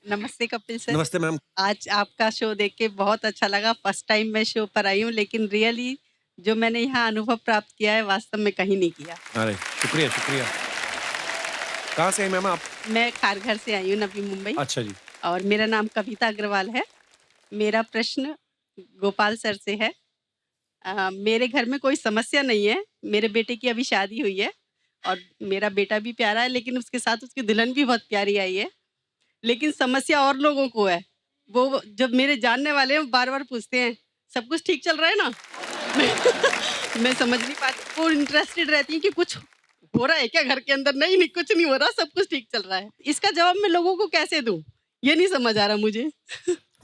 नमस्ते कपिल सर। नमस्ते मैम। आज आपका शो देख के बहुत अच्छा लगा। फर्स्ट टाइम मैं शो पर आई हूँ, लेकिन रियली जो मैंने यहाँ अनुभव प्राप्त किया है वास्तव में कहीं नहीं किया। अरे शुक्रिया शुक्रिया। कहाँ से हैं मैम आप? मैं खारघर से आई हूँ, नवी मुंबई। अच्छा जी। और मेरा नाम कविता अग्रवाल है। मेरा प्रश्न गोपाल सर से है। मेरे घर में कोई समस्या नहीं है। मेरे बेटे की अभी शादी हुई है और मेरा बेटा भी प्यारा है, लेकिन उसके साथ उसकी दुल्हन भी बहुत प्यारी आई है। लेकिन समस्या और लोगों को है। वो जब मेरे जानने वाले हैं बार बार पूछते हैं सब कुछ ठीक चल रहा है ना। मैं समझ नहीं पाती। वो इंटरेस्टेड रहती है कि कुछ हो रहा है क्या घर के अंदर। नहीं नहीं, कुछ नहीं हो रहा, सब कुछ ठीक चल रहा है। इसका जवाब मैं लोगों को कैसे दूं, ये नहीं समझ आ रहा मुझे।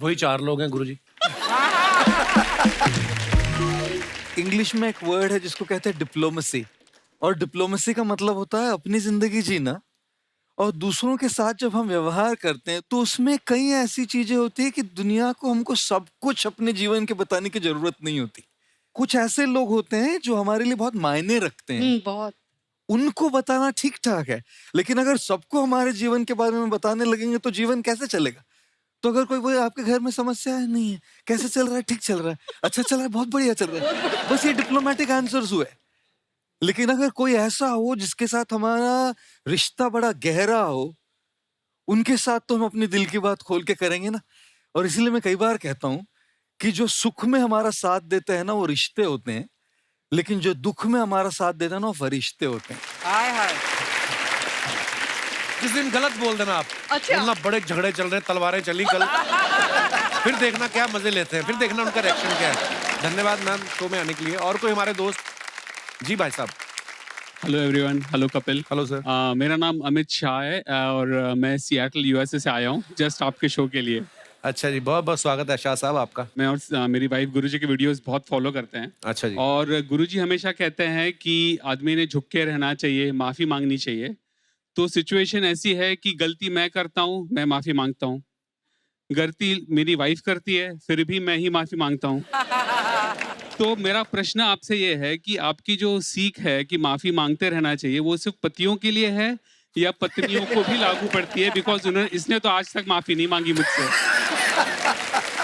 वही 4 लोग हैं गुरुजी। इंग्लिश में एक वर्ड है जिसको कहते हैं डिप्लोमेसी, और डिप्लोमेसी का मतलब होता है अपनी जिंदगी जीना और दूसरों के साथ जब हम व्यवहार करते हैं तो उसमें कई ऐसी चीजें होती है कि दुनिया को हमको सब कुछ अपने जीवन के बताने की जरूरत नहीं होती। कुछ ऐसे लोग होते हैं जो हमारे लिए बहुत मायने रखते हैं, बहुत। उनको बताना ठीक ठाक है, लेकिन अगर सबको हमारे जीवन के बारे में बताने लगेंगे तो जीवन कैसे चलेगा? तो अगर कोई आपके घर में समस्या है, नहीं है, कैसे चल रहा है? ठीक चल रहा है, अच्छा चल रहा है, बहुत बढ़िया चल रहा है, बस ये डिप्लोमेटिक आंसर्स हुए। लेकिन अगर कोई ऐसा हो जिसके साथ हमारा रिश्ता बड़ा गहरा हो, उनके साथ तो हम अपने दिल की बात खोल के करेंगे ना। और इसलिए मैं कई बार कहता हूं कि जो सुख में हमारा साथ देते हैं ना वो रिश्ते होते हैं, लेकिन जो दुख में हमारा साथ देता है ना वो फरिश्ते होते हैं। हाय हाय। जिस दिन गलत बोल देना आप, अच्छा। बोलना बड़े झगड़े चल रहे हैं, तलवारें चली कल, फिर देखना क्या मजे लेते हैं, फिर देखना उनका रिएक्शन क्या है। धन्यवाद मैम शो में आने के लिए। और कोई हमारे दोस्त? जी भाई साहब। Hello everyone, hello Kapil. Hello sir. मेरा नाम अमित शाह है और मैं सियाटल यूएसए से आया हूँ जस्ट आपके शो के लिए। अच्छा जी, बहुत बहुत स्वागत है शाह साहब आपका। मैं और मेरी वाइफ गुरुजी के वीडियोस बहुत फॉलो करते हैं। अच्छा जी। और गुरुजी हमेशा कहते हैं कि आदमी ने झुक के रहना चाहिए, माफ़ी मांगनी चाहिए। तो सिचुएशन ऐसी है कि गलती मैं करता हूँ, मैं माफ़ी मांगता हूँ, गलती मेरी वाइफ करती है, फिर भी मैं ही माफ़ी मांगता हूँ। तो मेरा प्रश्न आपसे ये है कि आपकी जो सीख है कि माफ़ी मांगते रहना चाहिए, वो सिर्फ पतियों के लिए है या पत्नियों को भी लागू पड़ती है? बिकॉज इसने तो आज तक माफ़ी नहीं मांगी मुझसे।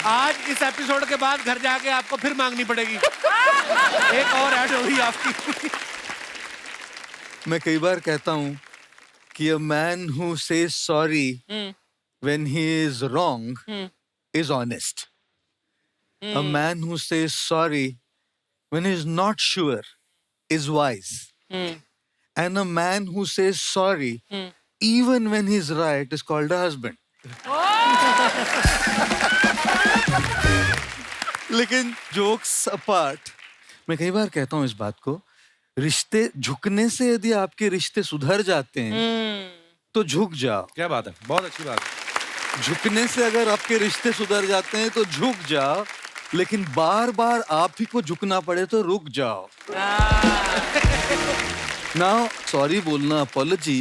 आज इस एपिसोड के बाद घर जाके आपको फिर मांगनी पड़ेगी। एक और ऐड होगी आपकी। मैं कई बार कहता हूं कि a man who says sorry when he is wrong is honest. A man who says sorry when he is not sure is wise. And a man who says sorry even when he is right is called a husband. लेकिन jokes apart, मैं कई बार कहता हूं इस बात को, रिश्ते झुकने से यदि आपके रिश्ते सुधर जाते हैं तो झुक जाओ। क्या बात है, बहुत अच्छी बात है। झुकने से अगर आपके रिश्ते सुधर जाते हैं तो झुक जाओ, लेकिन बार बार आप ही को झुकना पड़े तो रुक जाओ। नाउ सॉरी बोलना, अपॉलजी,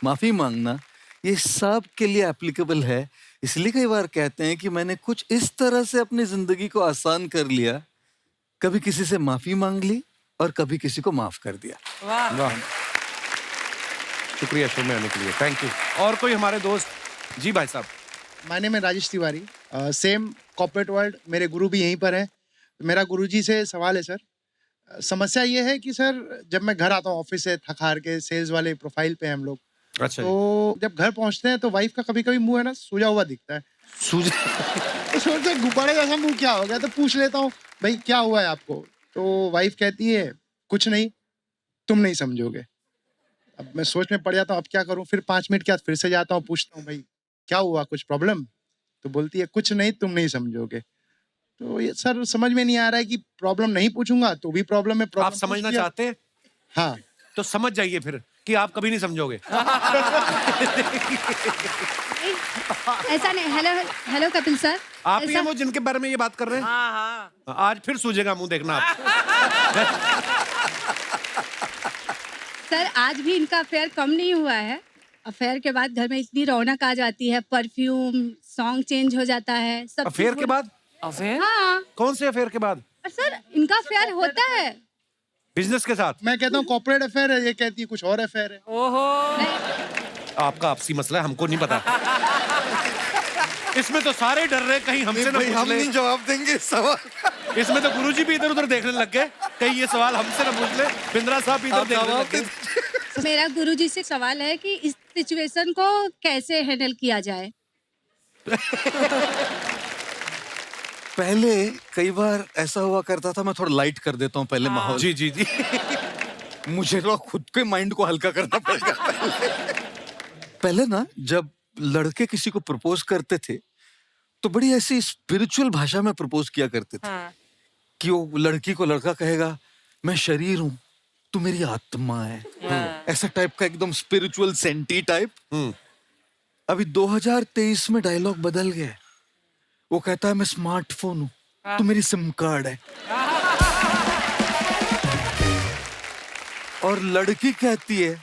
माफी मांगना, ये सब के लिए एप्लीकेबल है। इसलिए कई बार कहते हैं कि मैंने कुछ इस तरह से अपनी जिंदगी को आसान कर लिया, कभी किसी से माफी मांग ली और कभी किसी को माफ कर दिया। वाह, शुक्रिया शो में आने के लिए, थैंक यू। और कोई हमारे दोस्त? जी भाई साहब। माय नेम है Rajesh Tiwari, same corporate world, मेरे गुरु भी यहीं पर हैं। मेरा गुरुजी से सवाल है सर, समस्या ये है कि सर जब मैं घर आता हूँ ऑफिस से थक हार के, सेल्स वाले प्रोफाइल पे हम लोग, अच्छा तो जब घर पहुंचते हैं तो वाइफ का कभी कभी मुंह है ना सूजा हुआ दिखता है। तो सोचते हैं गुब्बारे जैसा मुंह क्या हो गया, तो पूछ लेता हूँ भाई क्या हुआ है आपको, तो वाइफ कहती है कुछ नहीं, तुम नहीं समझोगे। अब मैं सोच में पड़ जाता हूँ अब क्या करूँ। फिर 5 मिनट के बाद फिर से जाता हूँ, पूछता हूँ भाई क्या हुआ, कुछ प्रॉब्लम? तो बोलती है कुछ नहीं, तुम नहीं समझोगे। तो ये सर समझ में नहीं आ रहा है कि प्रॉब्लम नहीं पूछूंगा तो भी प्रॉब्लम है। आप समझना चाहते हैं? हाँ, तो समझ जाइए फिर कि आप कभी नहीं समझोगे। ऐसा नहीं। हेलो हेलो कपिल सर, आप ही हैं वो जिनके बारे में ये बात कर रहे हैं? हाँ हाँ। आज फिर सूझेगा मुंह, देखना आप। सर आज भी इनका अफेयर कम नहीं हुआ है। अफेयर के बाद घर में इतनी रौनक आ जाती है, परफ्यूम, सॉन्ग चेंज हो जाता है, सब अफेयर के बाद? अफेयर? हाँ। कौन से अफेयर के बाद? और सर इनका अफेयर होता है बिजनेस के साथ। मैं कहता हूँ कॉर्पोरेट अफेयर है, ये कहती है कुछ और अफेयर है। ओहो, आपका आपसी मसला है, हमको नहीं पता। इसमें तो सारे डर रहे कहीं हमसे ना भाई पूछ हम ले। नहीं जवाब देंगे इस सवाल। इसमें तो गुरुजी भी इधर उधर देखने लग गए, कहीं ये सवाल हमसे ना पूछ ले। बिंद्रा साहब भी इधर आप देखने जवाब लग गए। मेरा गुरुजी से सवाल है कि इस सिचुएशन को कैसे हैंडल किया जाए। पहले कई बार ऐसा हुआ करता था, मैं थोड़ा लाइट कर देता हूँ पहले माहौल। जी जी जी। मुझे तो खुद के माइंड को हल्का करना पड़ेगा पहले ना, जब लड़के किसी को प्रपोज करते थे तो बड़ी ऐसी स्पिरिचुअल भाषा में प्रपोज किया करते थे। हाँ। कि वो लड़की को लड़का कहेगा मैं शरीर हूँ, तू मेरी आत्मा है। ऐसा टाइप का एकदम स्पिरिचुअल सेंटी टाइप। अभी 2023 में डायलॉग बदल गया है। वो कहता है मैं स्मार्टफोन हूँ, तू मेरी सिम कार्ड है। और लड़की कहती है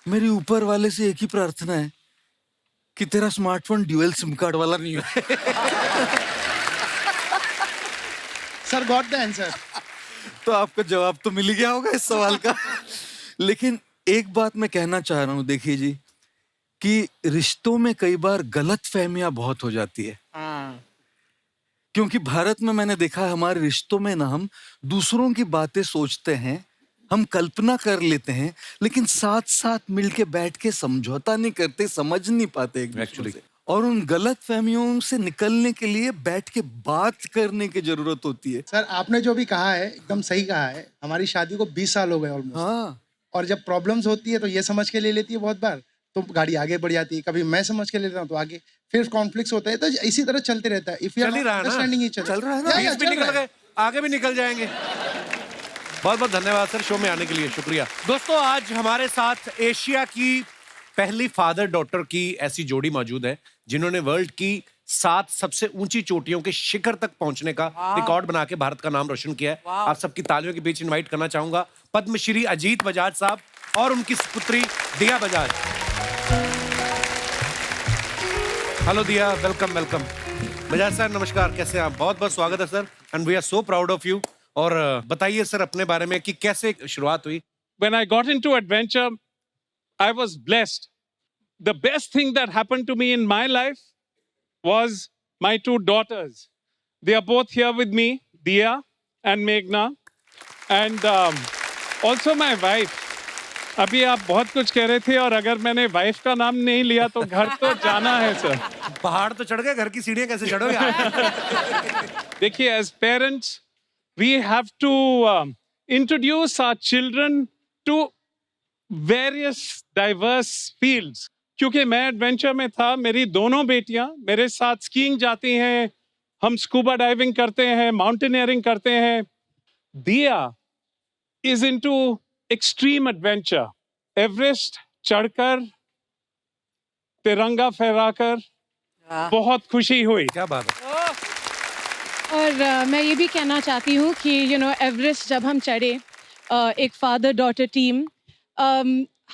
मेरी ऊपर वाले से एक ही प्रार्थना है कि तेरा स्मार्टफोन ड्यूअल सिम कार्ड वाला नहीं हो। Sir got the answer. तो आपको जवाब तो मिल गया होगा इस सवाल का। लेकिन एक बात मैं कहना चाह रहा हूं, देखिए जी, कि रिश्तों में कई बार गलत फहमियां बहुत हो जाती है। क्योंकि भारत में मैंने देखा है, हमारे रिश्तों में ना हम दूसरों की बातें सोचते हैं, हम कल्पना कर लेते हैं, लेकिन साथ साथ मिलके बैठ के समझौता नहीं करते, समझ नहीं पाते एक दूसरे से। और उन गलत फहमियों से निकलने के लिए बैठ के बात करने की जरूरत होती है। सर आपने जो भी कहा है एकदम सही कहा है। हमारी शादी को 20 साल हो गए ऑलमोस्ट। हाँ, और जब प्रॉब्लम्स होती है तो ये समझ के ले लेती है बहुत बार, तो गाड़ी आगे बढ़ जाती है। कभी मैं समझ के ले लेता हूँ तो आगे, फिर कॉन्फ्लिक्ट्स होते हैं, तो इसी तरह चलते रहता है। इफ यू चल ही रहा है ना? अंडरस्टैंडिंग चल रहा है ना? बीच भी निकल गए, आगे भी निकल जाएंगे। बहुत बहुत धन्यवाद सर शो में आने के लिए, शुक्रिया। दोस्तों आज हमारे साथ एशिया की पहली फादर डॉटर की ऐसी जोड़ी मौजूद है जिन्होंने वर्ल्ड की 7 सबसे ऊंची चोटियों के शिखर तक पहुंचने का रिकॉर्ड बना के भारत का नाम रोशन किया है। आप सबकी तालियों के बीच इनवाइट करना चाहूंगा पद्मश्री अजीत बजाज साहब और उनकी पुत्री Diya Bajaj. Hello Diya, welcome welcome. Bajaj sir नमस्कार, कैसे हैं आप? बहुत बहुत स्वागत है sir, and we are so proud of you. और बताइए सर अपने बारे में कि कैसे शुरुआत हुई। When I got into adventure, I was blessed. The best thing that happened to me in my life was my 2 daughters. They are both here with me, Dia and Meghna. And also my wife. अभी आप बहुत कुछ कह रहे थे और अगर मैंने वाइफ का नाम नहीं लिया तो घर तो जाना है सर। पहाड़ तो चढ़ गए, घर की सीढ़ियां कैसे चढ़ोगे? देखिए, as parents, we have to introduce our children to various diverse fields. क्योंकि मैं एडवेंचर में था, मेरी दोनों बेटियां मेरे साथ स्कीइंग जाती हैं, हम स्कूबा डाइविंग करते हैं, माउंटेनियरिंग करते हैं। दिया is into extreme adventure, Everest चढ़कर, तिरंगा फहराकर, बहुत खुशी हुई। क्या बात है। और मैं ये भी कहना चाहती हूँ कि एवरेस्ट जब हम चढ़े, एक फादर डॉटर टीम,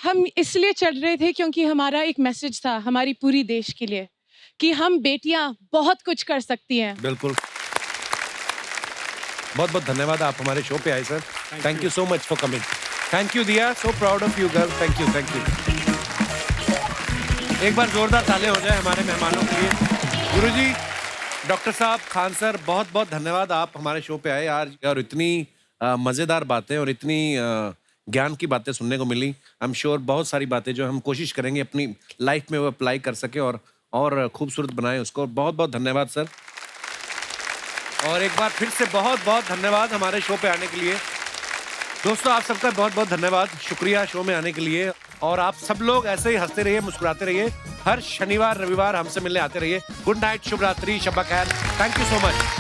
हम इसलिए चढ़ रहे थे क्योंकि हमारा एक मैसेज था हमारी पूरी देश के लिए कि हम बेटियां बहुत कुछ कर सकती हैं। बिल्कुल, बहुत बहुत धन्यवाद, आप हमारे शो पे आए sir. Thank you so much for coming. Thank you Dia, so proud of you girl. Thank you, thank you. एक बार जोरदार ताले हो जाए हमारे मेहमानों के लिए। गुरुजी, डॉक्टर साहब, खान सर, बहुत बहुत धन्यवाद, आप हमारे शो पे आए यार, और इतनी मज़ेदार बातें और इतनी ज्ञान की बातें सुनने को मिली। आई एम श्योर बहुत सारी बातें जो हम कोशिश करेंगे अपनी लाइफ में वो अप्लाई कर सके और खूबसूरत बनाए उसको। बहुत बहुत धन्यवाद सर। और एक बार फिर से बहुत बहुत धन्यवाद हमारे शो पे आने के लिए। दोस्तों आप सबका बहुत बहुत धन्यवाद, शुक्रिया शो में आने के लिए। और आप सब लोग ऐसे ही हंसते रहिए, मुस्कुराते रहिए, हर शनिवार रविवार हमसे मिलने आते रहिए। गुड नाइट, शुभ रात्रि, शब खैर। Thank you so much.